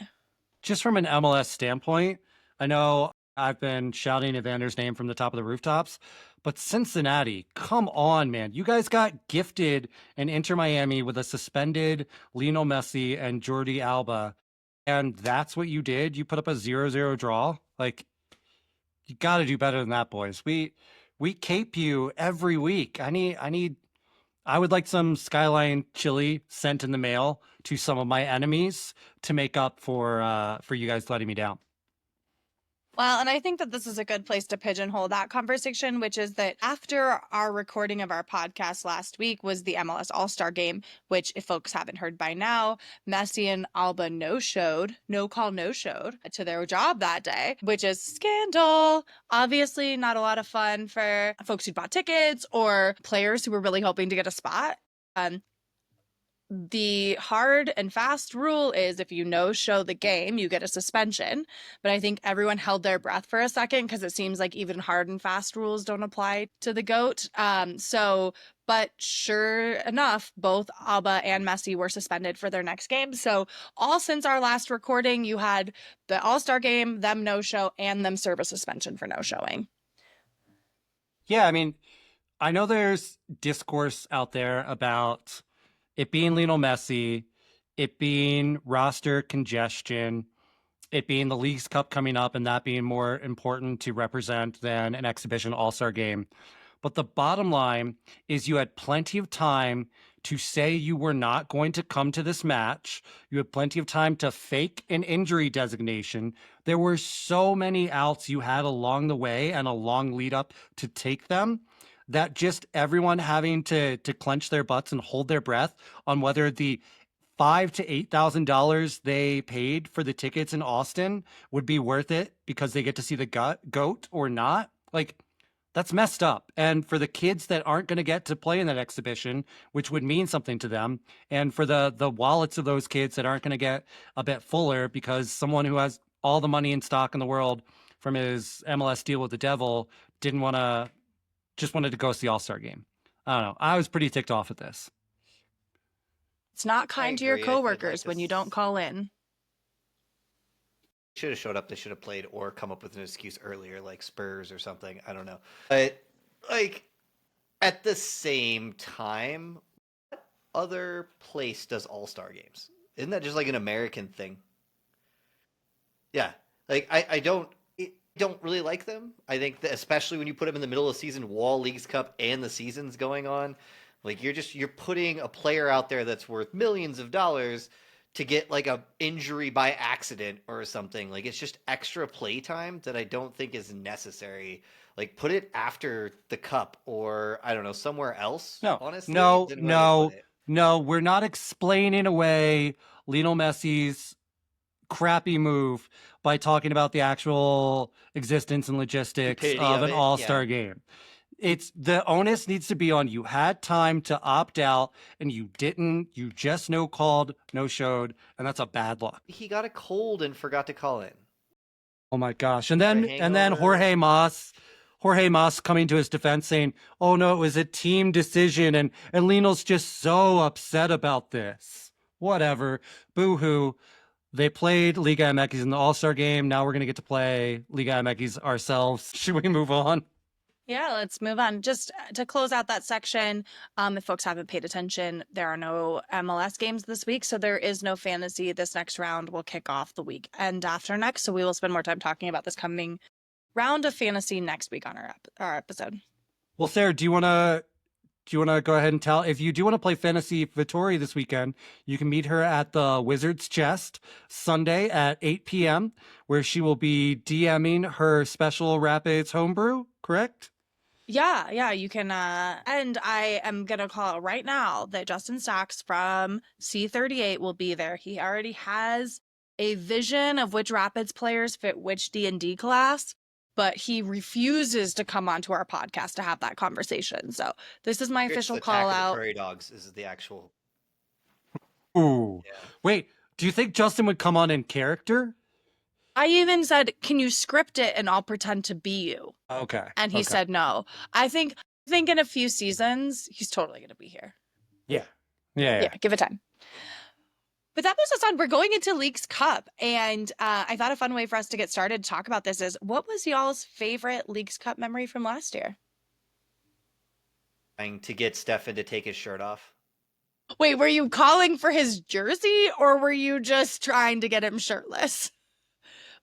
Just from an MLS standpoint, I know I've been shouting Evander's name from the top of the rooftops, but Cincinnati, come on, man. You guys got gifted in Inter Miami with a suspended Lionel Messi and Jordi Alba, and that's what you did? You put up a 0-0 draw? Like, you got to do better than that, boys. We cape you every week. I would like some Skyline chili sent in the mail to some of my enemies to make up for you guys letting me down. Well, and I think that this is a good place to pigeonhole that conversation, which is that after our recording of our podcast last week was the MLS All-Star game, which if folks haven't heard by now, Messi and Alba no-showed to their job that day, which is scandal. Obviously not a lot of fun for folks who bought tickets or players who were really hoping to get a spot. The hard and fast rule is if you no-show the game, you get a suspension. But I think everyone held their breath for a second because it seems like even hard and fast rules don't apply to the GOAT. But sure enough, both Alba and Messi were suspended for their next game. So all since our last recording, you had the All-Star game, them no-show, and them serve a suspension for no-showing. Yeah, I mean, I know there's discourse out there about it being Lionel Messi, it being roster congestion, it being the Leagues Cup coming up, and that being more important to represent than an exhibition All-Star game. But the bottom line is you had plenty of time to say you were not going to come to this match. You had plenty of time to fake an injury designation. There were so many outs you had along the way and a long lead up to take them that just everyone having to clench their butts and hold their breath on whether the $5,000 to $8,000 they paid for the tickets in Austin would be worth it because they get to see the goat or not. Like, that's messed up. And for the kids that aren't going to get to play in that exhibition, which would mean something to them, and for the wallets of those kids that aren't going to get a bit fuller because someone who has all the money in stock in the world from his MLS deal with the Devil just wanted to go see the All-Star game. I don't know. I was pretty ticked off at this. It's not kind to your agree. I'd like coworkers to when you don't call in. Should have showed up. They should have played or come up with an excuse earlier, like Spurs or something. I don't know. But like at the same time, what other place does All-Star games? Isn't that just like an American thing? Yeah. Like I don't really like them. I think that especially when you put them in the middle of the season, while Leagues Cup and the season's going on, like you're putting a player out there that's worth millions of dollars to get like a injury by accident or something. Like it's just extra play time that I don't think is necessary. Like put it after the cup or I don't know, somewhere else. No, honestly. no, we're not explaining away Lionel Messi's crappy move by talking about the actual existence and logistics of an All-Star game. It's the onus needs to be on you. Had time to opt out and you didn't. You just no called, no showed, and that's a bad look. He got a cold and forgot to call in. Oh my gosh! And then Jorge Mas coming to his defense saying, "Oh no, it was a team decision," and Lionel's just so upset about this. Whatever, boo-hoo. They played Liga MX in the All-Star game. Now we're gonna get to play Liga MX ourselves. Should we move on? Yeah, let's move on. Just to close out that section, if folks haven't paid attention, there are no MLS games this week, so there is no fantasy. This next round will kick off the week and after next, so we will spend more time talking about this coming round of fantasy next week on our episode. Well, Sarah, do you want to go ahead and tell if you do want to play fantasy Vittori this weekend? You can meet her at the Wizard's Chest Sunday at 8 p.m., where she will be DMing her special Rapids homebrew. Correct? Yeah, you can, and I am going to call it right now that Justin Stocks from C38 will be there. He already has a vision of which Rapids players fit which D&D class, but he refuses to come onto our podcast to have that conversation. So this is my official call out. Prairie Dogs is the actual. Ooh. Yeah. Wait, do you think Justin would come on in character? I even said, can you script it and I'll pretend to be you? Okay. And he said no. I think in a few seasons, he's totally going to be here. Yeah, give it time. But that moves us on. We're going into Leagues Cup. And I thought a fun way for us to get started to talk about this is, what was y'all's favorite Leagues Cup memory from last year? Trying to get Stefan to take his shirt off. Wait, were you calling for his jersey or were you just trying to get him shirtless?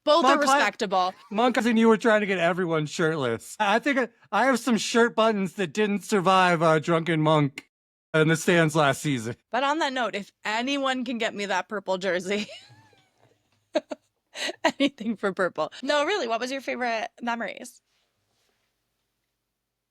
Both are respectable. Monk, and you were trying to get everyone shirtless. I think I have some shirt buttons that didn't survive Drunken Monk in the stands last season. But on that note, if anyone can get me that purple jersey, anything for purple. No, really, what was your favorite memories?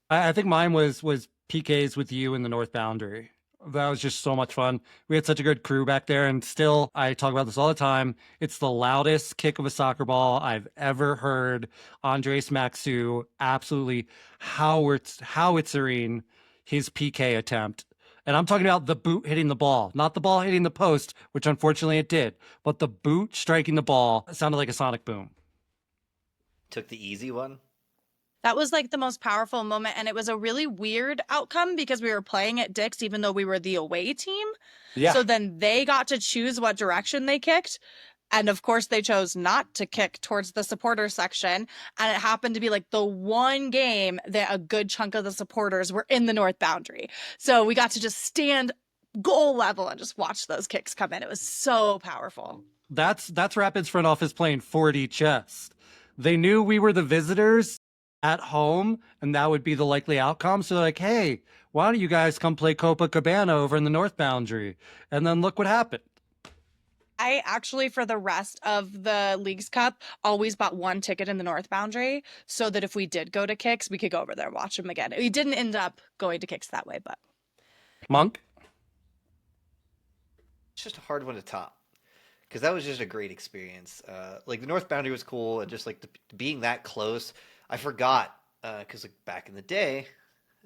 I think mine was PKs with you in the North Boundary. That was just so much fun. We had such a good crew back there, and still, I talk about this all the time. It's the loudest kick of a soccer ball I've ever heard. Andres Maxu absolutely howitzering his PK attempt. And I'm talking about the boot hitting the ball, not the ball hitting the post, which unfortunately it did, but the boot striking the ball sounded like a sonic boom. Took the easy one? That was like the most powerful moment. And it was a really weird outcome because we were playing at Dick's, even though we were the away team. Yeah. So then they got to choose what direction they kicked. And of course, they chose not to kick towards the supporter section. And it happened to be like the one game that a good chunk of the supporters were in the north boundary. So we got to just stand goal level and just watch those kicks come in. It was so powerful. That's Rapids front office playing 4D chess. They knew we were the visitors at home, and that would be the likely outcome. So they're like, hey, why don't you guys come play Copacabana over in the North Boundary? And then look what happened. I actually, for the rest of the Leagues Cup, always bought one ticket in the North Boundary so that if we did go to Kicks, we could go over there and watch them again. We didn't end up going to Kicks that way, but. Monk? It's just a hard one to top because that was just a great experience. Like the North Boundary was cool, and just like being that close, I forgot because like back in the day,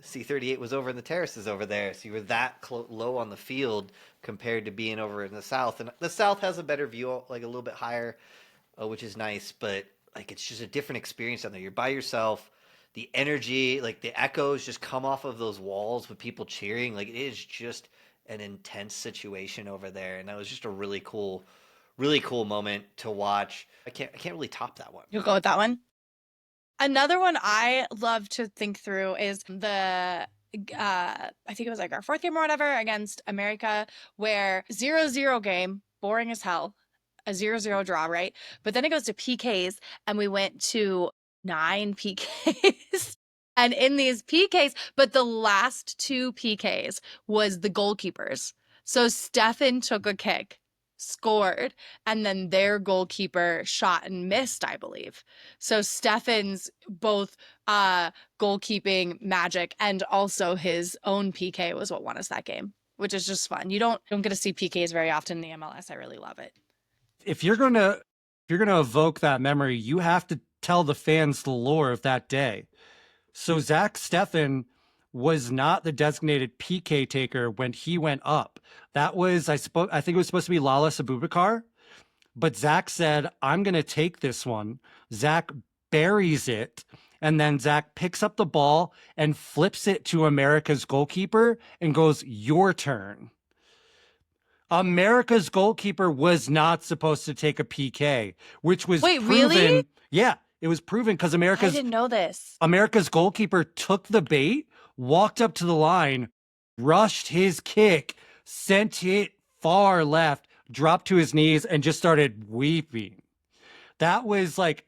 C38 was over in the terraces over there, so you were that low on the field compared to being over in the south. And the south has a better view, like a little bit higher, which is nice. But like it's just a different experience down there. You're by yourself. The energy, like the echoes, just come off of those walls with people cheering. Like it is just an intense situation over there, and that was just a really cool moment to watch. I can't really top that one. You'll go with that one? Another one I love to think through is the I think it was like our fourth game or whatever against America, where 0-0 game, boring as hell, a 0-0 draw, right? But then it goes to PKs, and we went to 9 PKs. And in these PKs, but the last 2 PKs was the goalkeepers. So Stefan took a kick, scored, and then their goalkeeper shot and missed, I believe. So Stefan's both goalkeeping magic and also his own PK was what won us that game, which is just fun. You don't get to see PKs very often in the MLS. I really love it. If you're gonna evoke that memory, you have to tell the fans the lore of that day. So Zach Steffen was not the designated PK taker when he went up. That was, I think it was supposed to be Lalas Abubakar, but Zach said, I'm going to take this one. Zach buries it, and then Zach picks up the ball and flips it to America's goalkeeper and goes, your turn. America's goalkeeper was not supposed to take a PK, which was proven. Really? Yeah. It was proven because I didn't know this. America's goalkeeper took the bait, walked up to the line, rushed his kick, sent it far left, dropped to his knees, and just started weeping. That was like,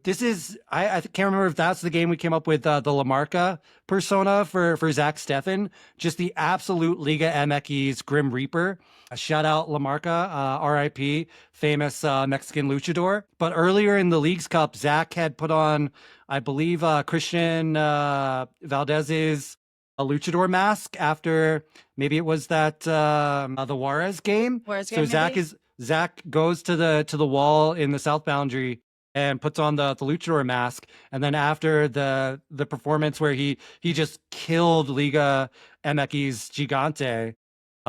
this is, I can't remember if that's the game we came up with, the Lamarca persona for Zach Steffen, just the absolute Liga MX's Grim Reaper. Shout out Lamarca, RIP, famous Mexican luchador. But earlier in the Leagues Cup, Zach had put on, I believe, Christian Valdez's luchador mask after maybe it was that the Juarez game. So Zach goes to the wall in the South Boundary and puts on the luchador mask, and then after the performance where he just killed Liga MX's Gigante,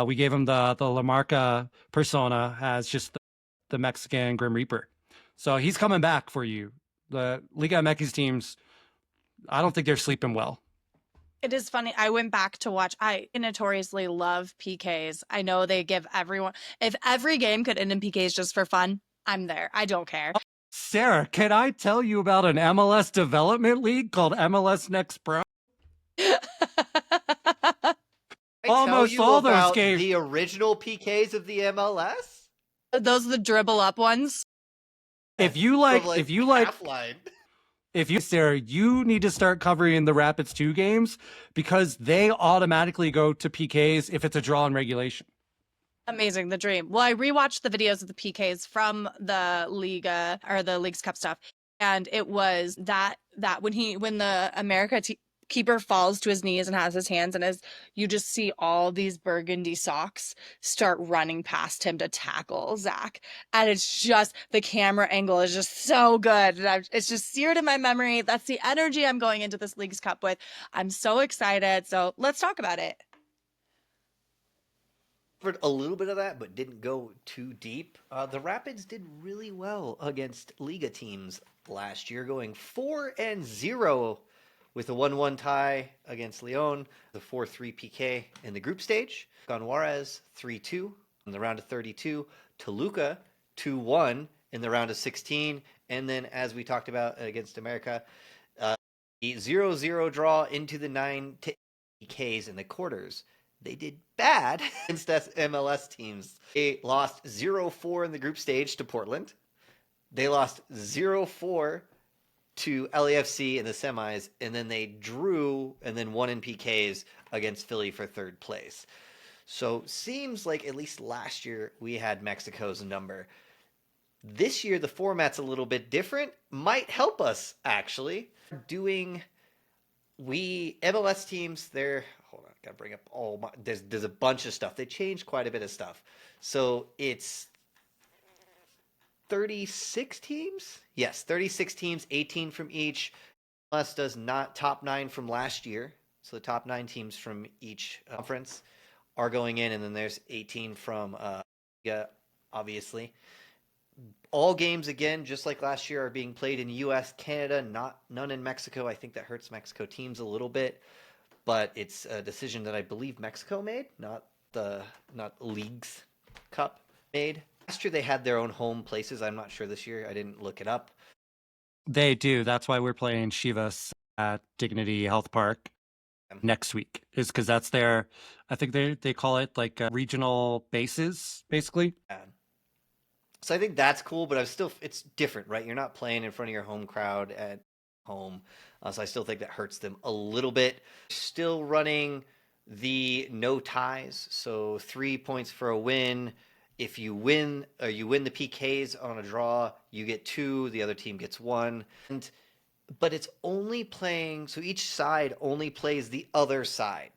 we gave him the Lamarca persona as just the Mexican Grim Reaper. So he's coming back for you. The Liga MX's teams, I don't think they're sleeping well. It is funny. I went back to watch. I notoriously love PKs. I know they give everyone, if every game could end in PKs just for fun, I'm there. I don't care. Sarah, can I tell you about an MLS development league called MLS Next Pro? Almost all those games. The original PKs of the MLS? Those are the dribble up ones. Sarah, you need to start covering the Rapids 2 games because they automatically go to PKs if it's a draw in regulation. Amazing, the dream. Well, I rewatched the videos of the PKs from the Liga or the Leagues Cup stuff, and it was that when the America keeper falls to his knees and has his hands in his, you just see all these burgundy socks start running past him to tackle Zach, and it's just, the camera angle is just so good. It's just seared in my memory. That's the energy I'm going into this Leagues Cup with. I'm so excited. So let's talk about it. covered a little bit of that, but didn't go too deep. The Rapids did really well against Liga teams last year, going 4-0 with a 1-1 tie against Leon, the 4-3 PK in the group stage. Con Juarez 3-2 in the round of 32. Toluca 2-1 in the round of 16. And then, as we talked about against America, the 0-0 draw into the 9 PKs in the quarters. They did bad against MLS teams. They lost 0-4 in the group stage to Portland. They lost 0-4 to LAFC in the semis, and then they drew and then won in PKs against Philly for third place. So seems like at least last year we had Mexico's number. This year the format's a little bit different. Might help us actually. MLS teams, hold on, gotta bring up all my, there's a bunch of stuff. They changed quite a bit of stuff. So it's 36 teams? Yes, 36 teams, 18 from each. MLS does not top 9 from last year. So the top 9 teams from each conference are going in, and then there's 18 from obviously. All games, again, just like last year, are being played in U.S., Canada, none in Mexico. I think that hurts Mexico teams a little bit, but it's a decision that I believe Mexico made, not League's Cup made. Last year they had their own home places. I'm not sure this year. I didn't look it up. They do. That's why we're playing Chivas at Dignity Health Park next week, is because that's their, I think they call it like regional bases, basically. Yeah. So I think that's cool, but it's different, right? You're not playing in front of your home crowd at home. So I still think that hurts them a little bit. Still running the no ties. So 3 points for a win. If you win or you win the PKs on a draw, you get 2, the other team gets 1. But it's only playing, so each side only plays the other side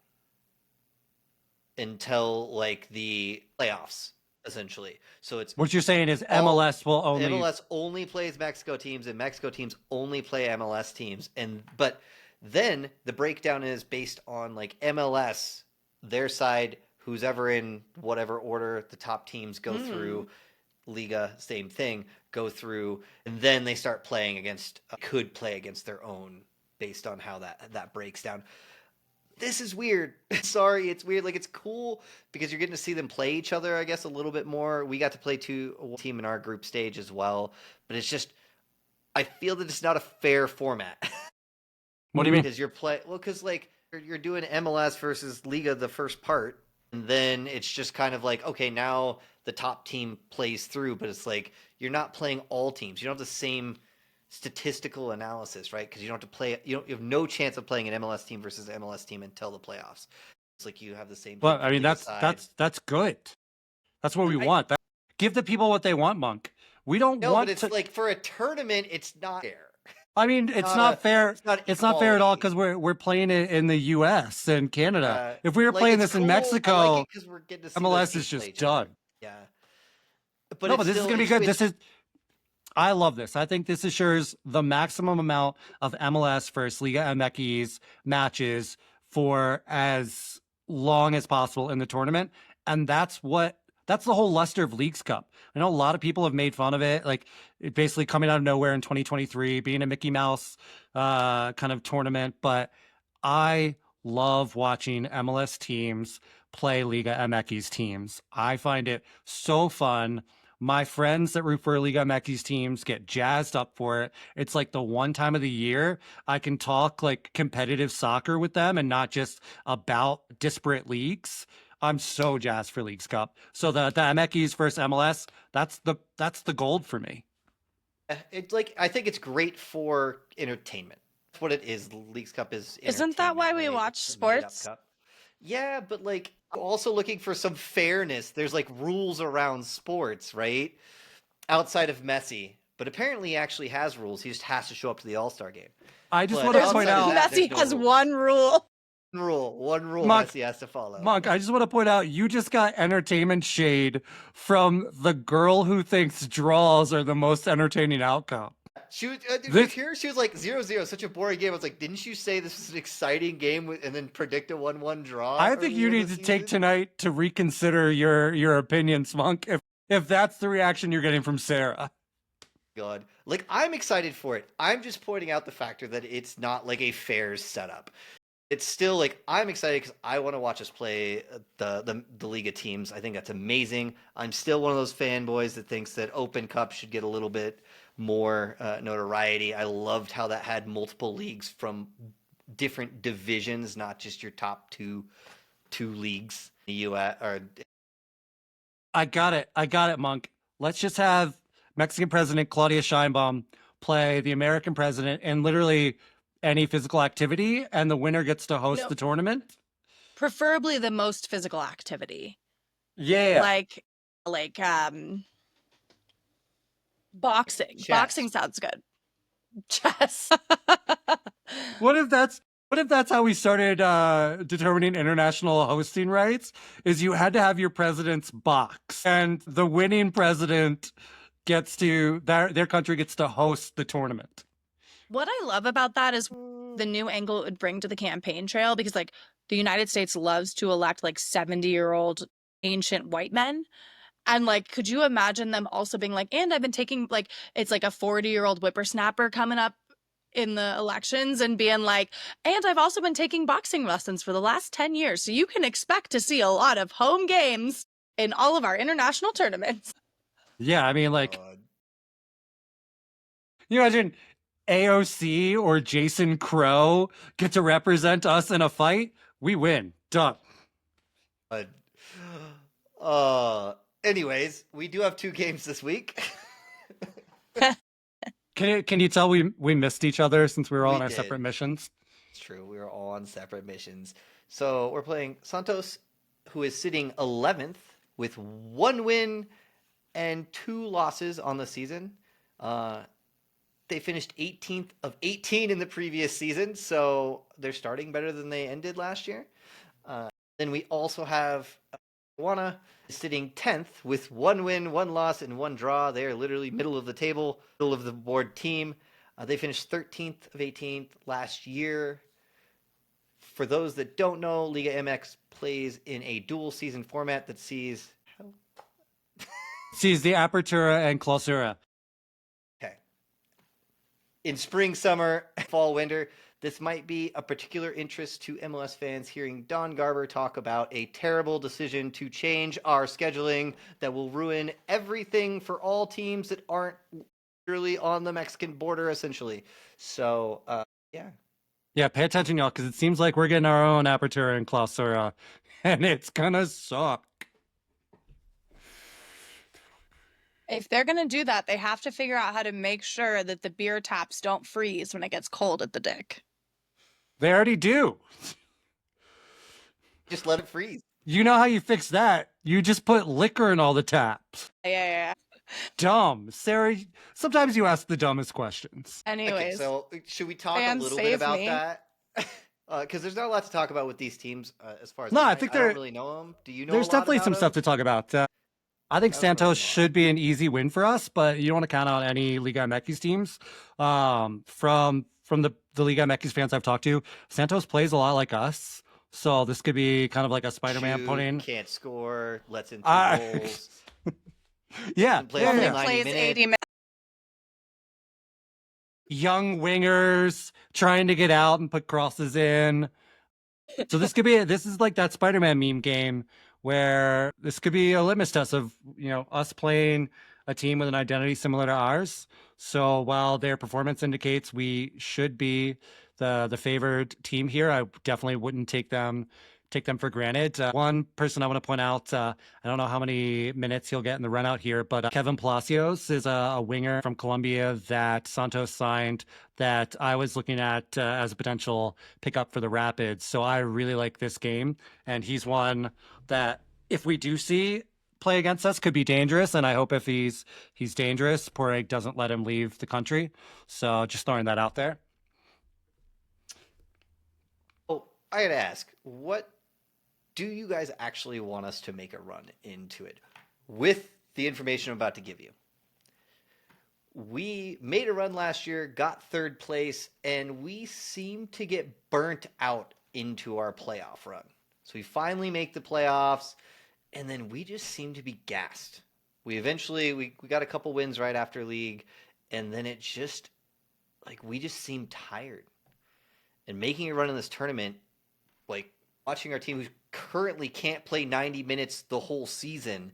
until like the playoffs. Essentially, so it's what you're saying is MLS only plays Mexico teams, and Mexico teams only play MLS teams. But then the breakdown is based on like MLS, their side, who's ever in whatever order the top teams go through. Liga, same thing, go through, and then they start playing could play against their own based on how that breaks down. This is weird. Sorry, it's weird. Like, it's cool because you're getting to see them play each other, I guess, a little bit more. We got to play a team in our group stage as well. But it's just, I feel that it's not a fair format. What do you mean? Because like you're doing MLS versus Liga the first part, and then it's just kind of like, okay, now the top team plays through, but it's like you're not playing all teams. You don't have the same statistical analysis, right? Because you don't have to play. You have no chance of playing an MLS team versus an MLS team until the playoffs. It's like you have the same. Well, I mean, that's good. That's what we want. Give the people what they want, Monk. We don't want. But it's like for a tournament, it's not fair. I mean, it's not fair. It's not fair at all because we're playing it in the U.S. and Canada. If we were playing this in Mexico, we're getting to see MLS is just done. Yeah. But this is going to be good. I love this. I think this assures the maximum amount of MLS versus Liga MX matches for as long as possible in the tournament. And that's the whole luster of Leagues Cup. I know a lot of people have made fun of it, like it basically coming out of nowhere in 2023, being a Mickey Mouse kind of tournament. But I love watching MLS teams play Liga MX teams. I find it so fun. My friends that root for Liga MX teams get jazzed up for it. It's like the one time of the year I can talk like competitive soccer with them and not just about disparate leagues. I'm so jazzed for Leagues Cup. So the MX versus MLS, that's the gold for me. It's like, I think it's great for entertainment. That's what it is. Leagues Cup is. Isn't that why we watch sports? Yeah, but like also looking for some fairness. There's like rules around sports, right? Outside of Messi, but apparently he actually has rules. He just has to show up to the All-Star game. I just want to point out Messi has one rule. One rule Monk, Messi has to follow. Monk, I just want to point out you just got entertainment shade from the girl who thinks draws are the most entertaining outcome. She was, This, she was like 0-0, such a boring game. I was like, didn't you say this was an exciting game and then predict a 1-1 draw? I think you earlier need this to take season? tonight to reconsider your opinions, Monk. If that's the reaction you're getting from Sarah. God. Like, I'm excited for it. I'm just pointing out the factor that it's not like a fairs setup. It's still like I'm excited because I want to watch us play the Liga teams. I think that's amazing. I'm still one of those fanboys that thinks that Open Cup should get a little bit more notoriety. I loved how that had multiple leagues from different divisions, not just your top two leagues. The U.S. or I got it, Monk. Let's just have Mexican President Claudia Sheinbaum play the American president in literally any physical activity, and the winner gets to host No. the tournament. Preferably the most physical activity. Yeah. Like boxing. Chess. Boxing sounds good. Chess. What if that's how we started determining international hosting rights? Is you had to have your presidents box, and the winning president gets to their country gets to host the tournament. What I love about that is the new angle it would bring to the campaign trail, because like the United States loves to elect like 70-year-old ancient white men. And like, could you imagine them also being like, and I've been taking like, it's like a 40-year-old whippersnapper coming up in the elections and being like, and I've also been taking boxing lessons for the last 10 years. So you can expect to see a lot of home games in all of our international tournaments. Yeah, I mean, like, you imagine AOC or Jason Crow get to represent us in a fight? We win. Done. Anyways, we do have 2 games this week. Can you tell we missed each other since we were all We on our did. separate missions? It's true. We were all on separate missions. So we're playing Santos, who is sitting 11th with 1 win and 2 losses on the season. They finished 18th of 18 in the previous season, so they're starting better than they ended last year. Then we also have Tijuana sitting 10th with 1 win, 1 loss, and 1 draw. They are literally middle of the table, middle of the board team. They finished 13th of 18th last year. For those that don't know, Liga MX plays in a dual season format that sees Sees the Apertura and Clausura. okay. In spring, summer, fall, winter, this might be a particular interest to MLS fans hearing Don Garber talk about a terrible decision to change our scheduling that will ruin everything for all teams that aren't really on the Mexican border, essentially. So, yeah. Yeah, pay attention, y'all, because it seems like we're getting our own Apertura and Clausura, and it's gonna suck. If they're going to do that, they have to figure out how to make sure that the beer taps don't freeze when it gets cold at the dick. They already do. Just let it freeze. You know how you fix that? You just put liquor in all the taps. Yeah. Dumb. Sarah, sometimes you ask the dumbest questions. Anyways. Okay, so should we talk a fans, little bit save about me. that? Because there's not a lot to talk about with these teams as far as No, I tonight. think I don't there- really know them. Do you know? There's a lot definitely about some stuff them? to talk about. I think I don't know a Santos lot. should be an easy win for us, but you don't want to count out any Liga MX teams. From the Liga MX fans I've talked to, Santos plays a lot like us, so this could be kind of like a Spider-Man Shoot, putting. can't score, lets in 2 Ah. goals. Yeah, Play yeah, a full yeah. 90 plays minutes. 80 minutes. Young wingers trying to get out and put crosses in. So this is like that Spider-Man meme game where this could be a litmus test of, us playing a team with an identity similar to ours. So while their performance indicates we should be the favored team here, I definitely wouldn't take them for granted. One person I want to point out, I don't know how many minutes he'll get in the run out here, but Kevin Palacios is a winger from Colombia that Santos signed that I was looking at as a potential pickup for the Rapids. So I really like this game, and he's one that if we do see play against us could be dangerous, and I hope if he's dangerous, Poirier doesn't let him leave the country. So just throwing that out there. Oh, I gotta ask, what do you guys actually want us to make a run into it with the information I'm about to give you? we made a run last year, got third place, and we seem to get burnt out into our playoff run. So we finally make the playoffs, and then we just seem to be gassed. We eventually we got a couple wins right after league, and then it just like we just seem tired. And making a run in this tournament, like watching our team who currently can't play 90 minutes the whole season,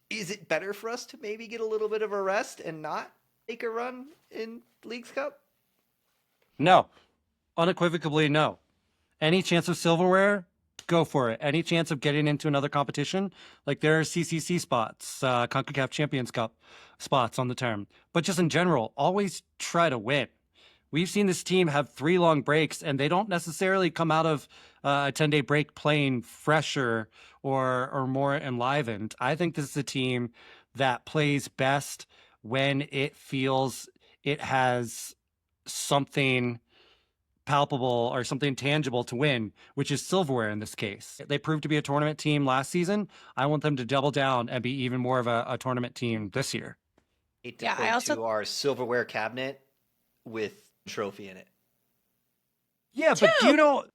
is it better for us to maybe get a little bit of a rest and not make a run in Leagues Cup? No, unequivocally no. Any chance of silverware, go for it. Any chance of getting into another competition, like there are CCC spots, CONCACAF Champions Cup spots on the term. But just in general, always try to win. We've seen this team have 3 long breaks, and they don't necessarily come out of a 10-day break playing fresher or more enlivened. I think this is a team that plays best when it feels it has something palpable or something tangible to win, which is silverware in this case. They proved to be a tournament team last season. I want them to double down and be even more of a tournament team this year. Hate to Yeah, I point also to our silverware cabinet with trophy in it. Yeah, but you know,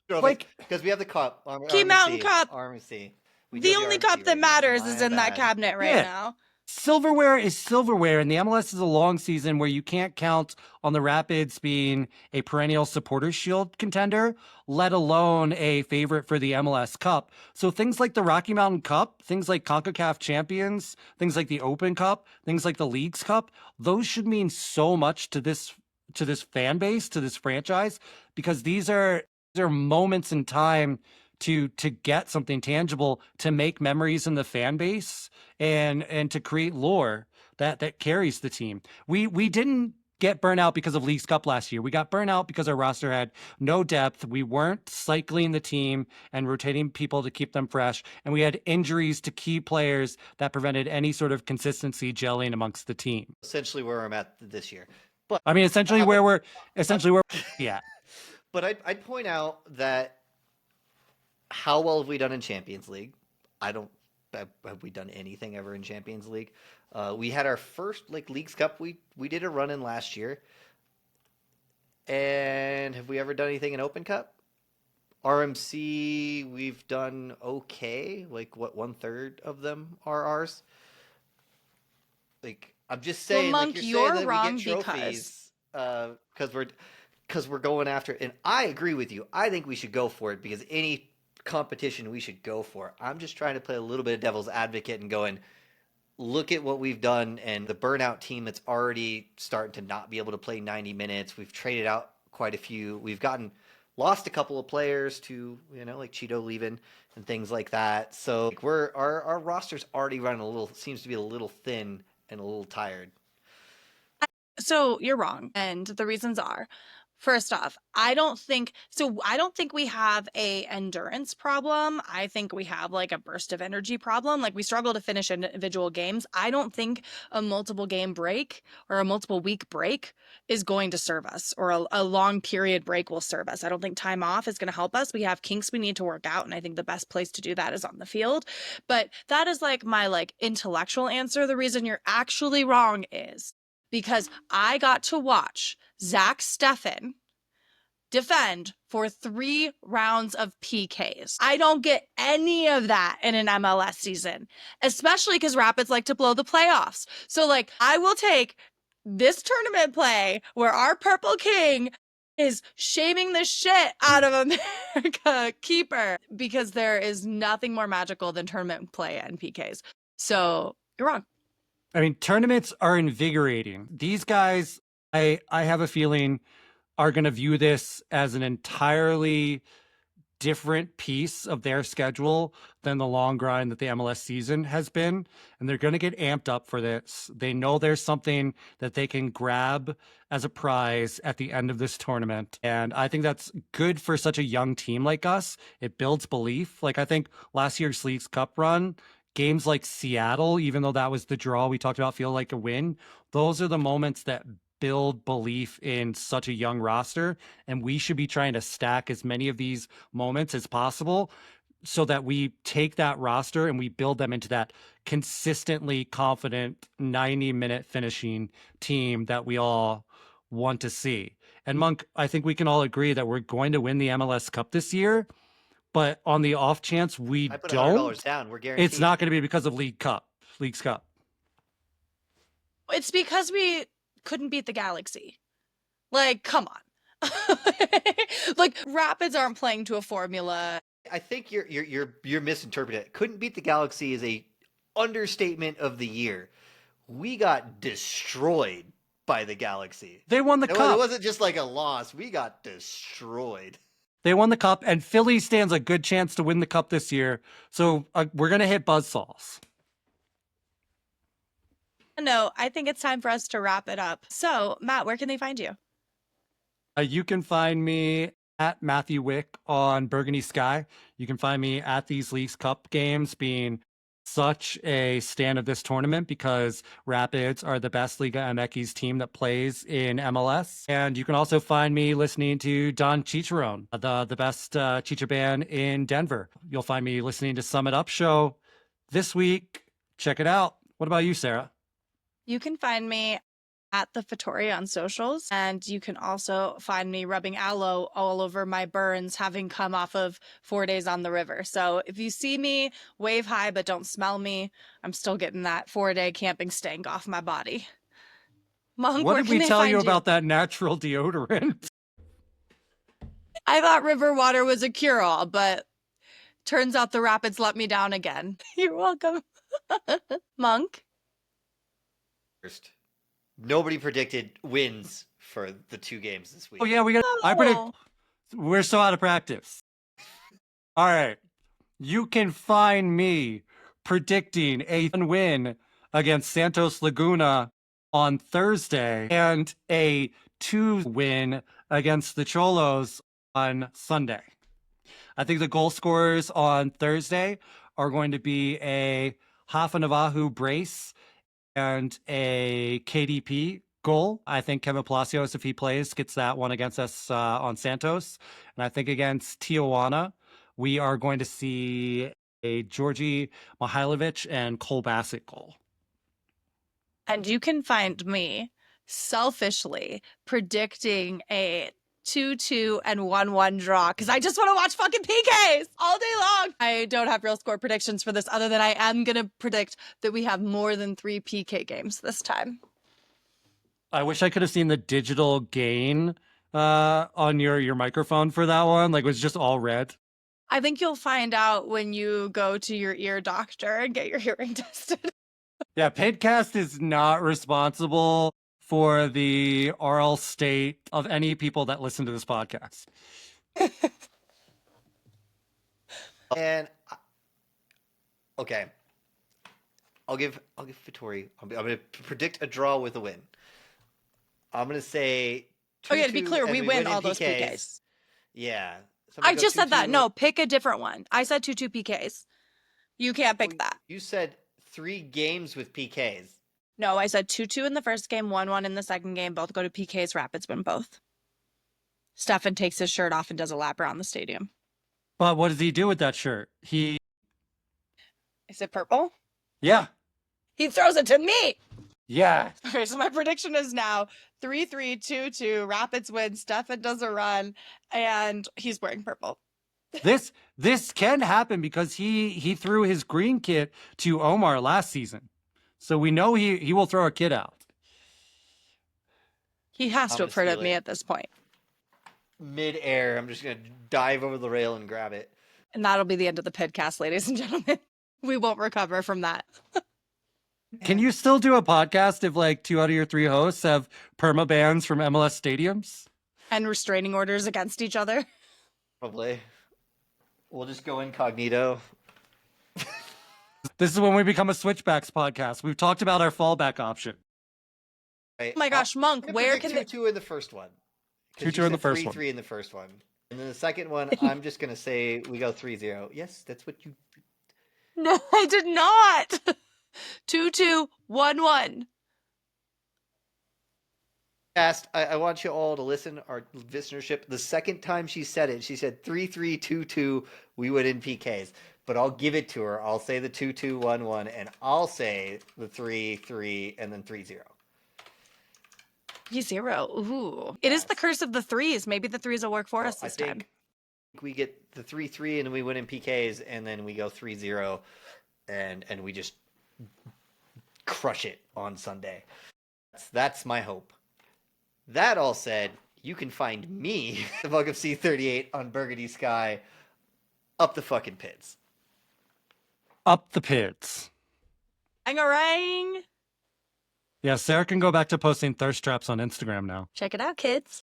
like because we have the cup, Key Mountain RMC, Cup. RMC. We The do have only RMC cup right that now. matters My is in that bad. cabinet right Yeah. now. silverware is silverware, and the MLS is a long season where you can't count on the Rapids being a perennial Supporters Shield contender, let alone a favorite for the MLS Cup. So things like the Rocky Mountain Cup, things like CONCACAF Champions, things like the Open Cup, things like the Leagues Cup, those should mean so much to this fan base, to this franchise, because these are moments in time to get something tangible, to make memories in the fan base, and to create lore that carries the team. We didn't get burnt out because of Leagues Cup last year. We got burnt out because our roster had no depth. We weren't cycling the team and rotating people to keep them fresh, and we had injuries to key players that prevented any sort of consistency gelling amongst the team. Essentially where I'm at this year. But I mean, essentially where we're yeah. But I'd point out that how well have we done in Champions League? Have we done anything ever in Champions League? We had our first Leagues Cup. We did a run in last year. And have we ever done anything in Open Cup? RMC, we've done okay. 1/3 of them are ours. I'm just saying, Well, Monk, you're saying that wrong we get trophies because we're going after it. And I agree with you. I think we should go for it because any competition we should go for. I'm just trying to play a little bit of devil's advocate and going, look at what we've done and the burnout team that's already starting to not be able to play 90 minutes. We've traded out quite a few. We've lost a couple of players to, like Cheeto leaving and things like that. So our roster's already running seems to be a little thin and a little tired. So you're wrong. And the reasons are, first off, I don't think we have a endurance problem. I think we have a burst of energy problem. We struggle to finish individual games. I don't think a multiple game break or a multiple week break is going to serve us, or a long period break will serve us. I don't think time off is going to help us. We have kinks we need to work out, and I think the best place to do that is on the field. But that is my intellectual answer. The reason you're actually wrong is because I got to watch Zach Steffen defend for 3 rounds of PKs. I don't get any of that in an MLS season, especially because Rapids like to blow the playoffs. So I will take this tournament play where our Purple King is shaming the shit out of America keeper, because there is nothing more magical than tournament play and PKs. So you're wrong. I mean, tournaments are invigorating. These guys, I have a feeling, are going to view this as an entirely different piece of their schedule than the long grind that the MLS season has been. And they're going to get amped up for this. They know there's something that they can grab as a prize at the end of this tournament. And I think that's good for such a young team like us. It builds belief. I think last year's Leagues Cup run, games like Seattle, even though that was the draw we talked about, feel like a win. Those are the moments that build belief in such a young roster, and we should be trying to stack as many of these moments as possible so that we take that roster and we build them into that consistently confident 90-minute finishing team that we all want to see. And Monk, I think we can all agree that we're going to win the MLS Cup this year, but on the off chance we I put don't, $100 down. We're guaranteed. it's not going to be because of League's Cup. It's because we couldn't beat the Galaxy. Like, come on. Like, Rapids aren't playing to a formula. I think you're misinterpreting it. Couldn't beat the Galaxy is a understatement of the year. We got destroyed by the Galaxy. They won the Cup. It wasn't just like a loss. We got destroyed. They won the Cup, and Philly stands a good chance to win the Cup this year. So we're going to hit buzzsaws. No, I think it's time for us to wrap it up. So, Matt, where can they find you? You can find me at Matthew Wick on Burgundy Sky. You can find me at these Leagues Cup games, being such a stan of this tournament because Rapids are the best Liga MX team that plays in MLS. And you can also find me listening to Don Chicharron, the best chicha band in Denver. You'll find me listening to Sum It Up Show this week. Check it out. What about you, Sarah? You can find me at the Fattori on socials, and you can also find me rubbing aloe all over my burns, having come off of 4 days on the river. So if you see me, wave hi, but don't smell me. I'm still getting that 4-day camping stank off my body. Monk, What where did can we they tell find you about that natural deodorant? I thought river water was a cure-all, but turns out the Rapids let me down again. You're welcome. Monk? First, nobody predicted wins for the 2 games this week. Oh, yeah, I predict we're so out of practice. All right. You can find me predicting a win against Santos Laguna on Thursday and a 2 win against the Cholos on Sunday. I think the goal scorers on Thursday are going to be a Hafa Navajo brace and a KDP goal. I think Kevin Palacios, if he plays, gets that one against us on Santos. And I think against Tijuana, we are going to see a Georgi Mihailovic and Cole Bassett goal. And you can find me selfishly predicting a 2-2 and 1-1 draw because I just want to watch fucking PKs all day long. I don't have real score predictions for this other than I am going to predict that we have more than 3 PK games this time. I wish I could have seen the digital gain on your microphone for that one. Like, it was just all red. I think you'll find out when you go to your ear doctor and get your hearing tested. Yeah, PIDCAST is not responsible for the oral state of any people that listen to this podcast. And okay, I'll give Fattori. I'm going to predict a draw with a win. I'm going to say 2-2, Oh yeah, to be clear, and we win in all those PKs. Yeah. So I just said that. No, pick a different one. I said 2-2 PKs. You can't pick that. You said 3 games with PKs. No, I said 2-2 in the first game, 1-1 in the second game. Both go to PKs. Rapids win both. Stefan takes his shirt off and does a lap around the stadium. But what does he do with that shirt? Is it purple? Yeah. He throws it to me. Yeah. Okay, so my prediction is now 3-3, 2-2. Rapids win. Stefan does a run, and he's wearing purple. This can happen because he threw his green kit to Omar last season. So we know he will throw a kid out. He has to have heard of me at this point. Mid-air, I'm just going to dive over the rail and grab it. And that'll be the end of the podcast, ladies and gentlemen. We won't recover from that. Can you still do a podcast if like 2 out of your 3 hosts have perma bans from MLS stadiums? And restraining orders against each other? Probably. We'll just go incognito. This is when we become a Switchbacks podcast. We've talked about our fallback option. Right. Oh my gosh, Monk, where can 2-2 in the first one. 2-2 in the first one. 3-3 in the first one. And then the second one, I'm just going to say we go 3-0. Yes, that's what you... No, I did not. 2-2, 1-1. I want you all to listen, our listenership. The second time she said it, she said 3-3-2-2, we would in PKs. But I'll give it to her. I'll say the 2-2-1-1, and I'll say the 3-3, and then 3-0. 3-0. Ooh. It is the curse of the threes. Maybe the threes will work for us this time. We get the 3-3, and then we win in PKs, and then we go 3-0, and we just crush it on Sunday. That's my hope. That all said, you can find me, the Bug of C38, on Burgundy Sky, up the fucking pits. Up the pits. Bangarang! Yeah, Sarah can go back to posting thirst traps on Instagram now. Check it out, kids.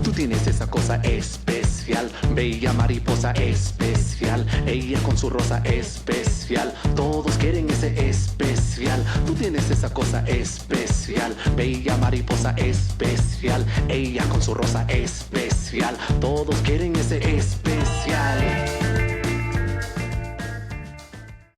Tú tienes esa cosa especial, bella mariposa especial, ella con su rosa especial, todos quieren ese especial. Tú tienes esa cosa especial, bella mariposa especial, ella con su rosa especial, todos quieren ese especial.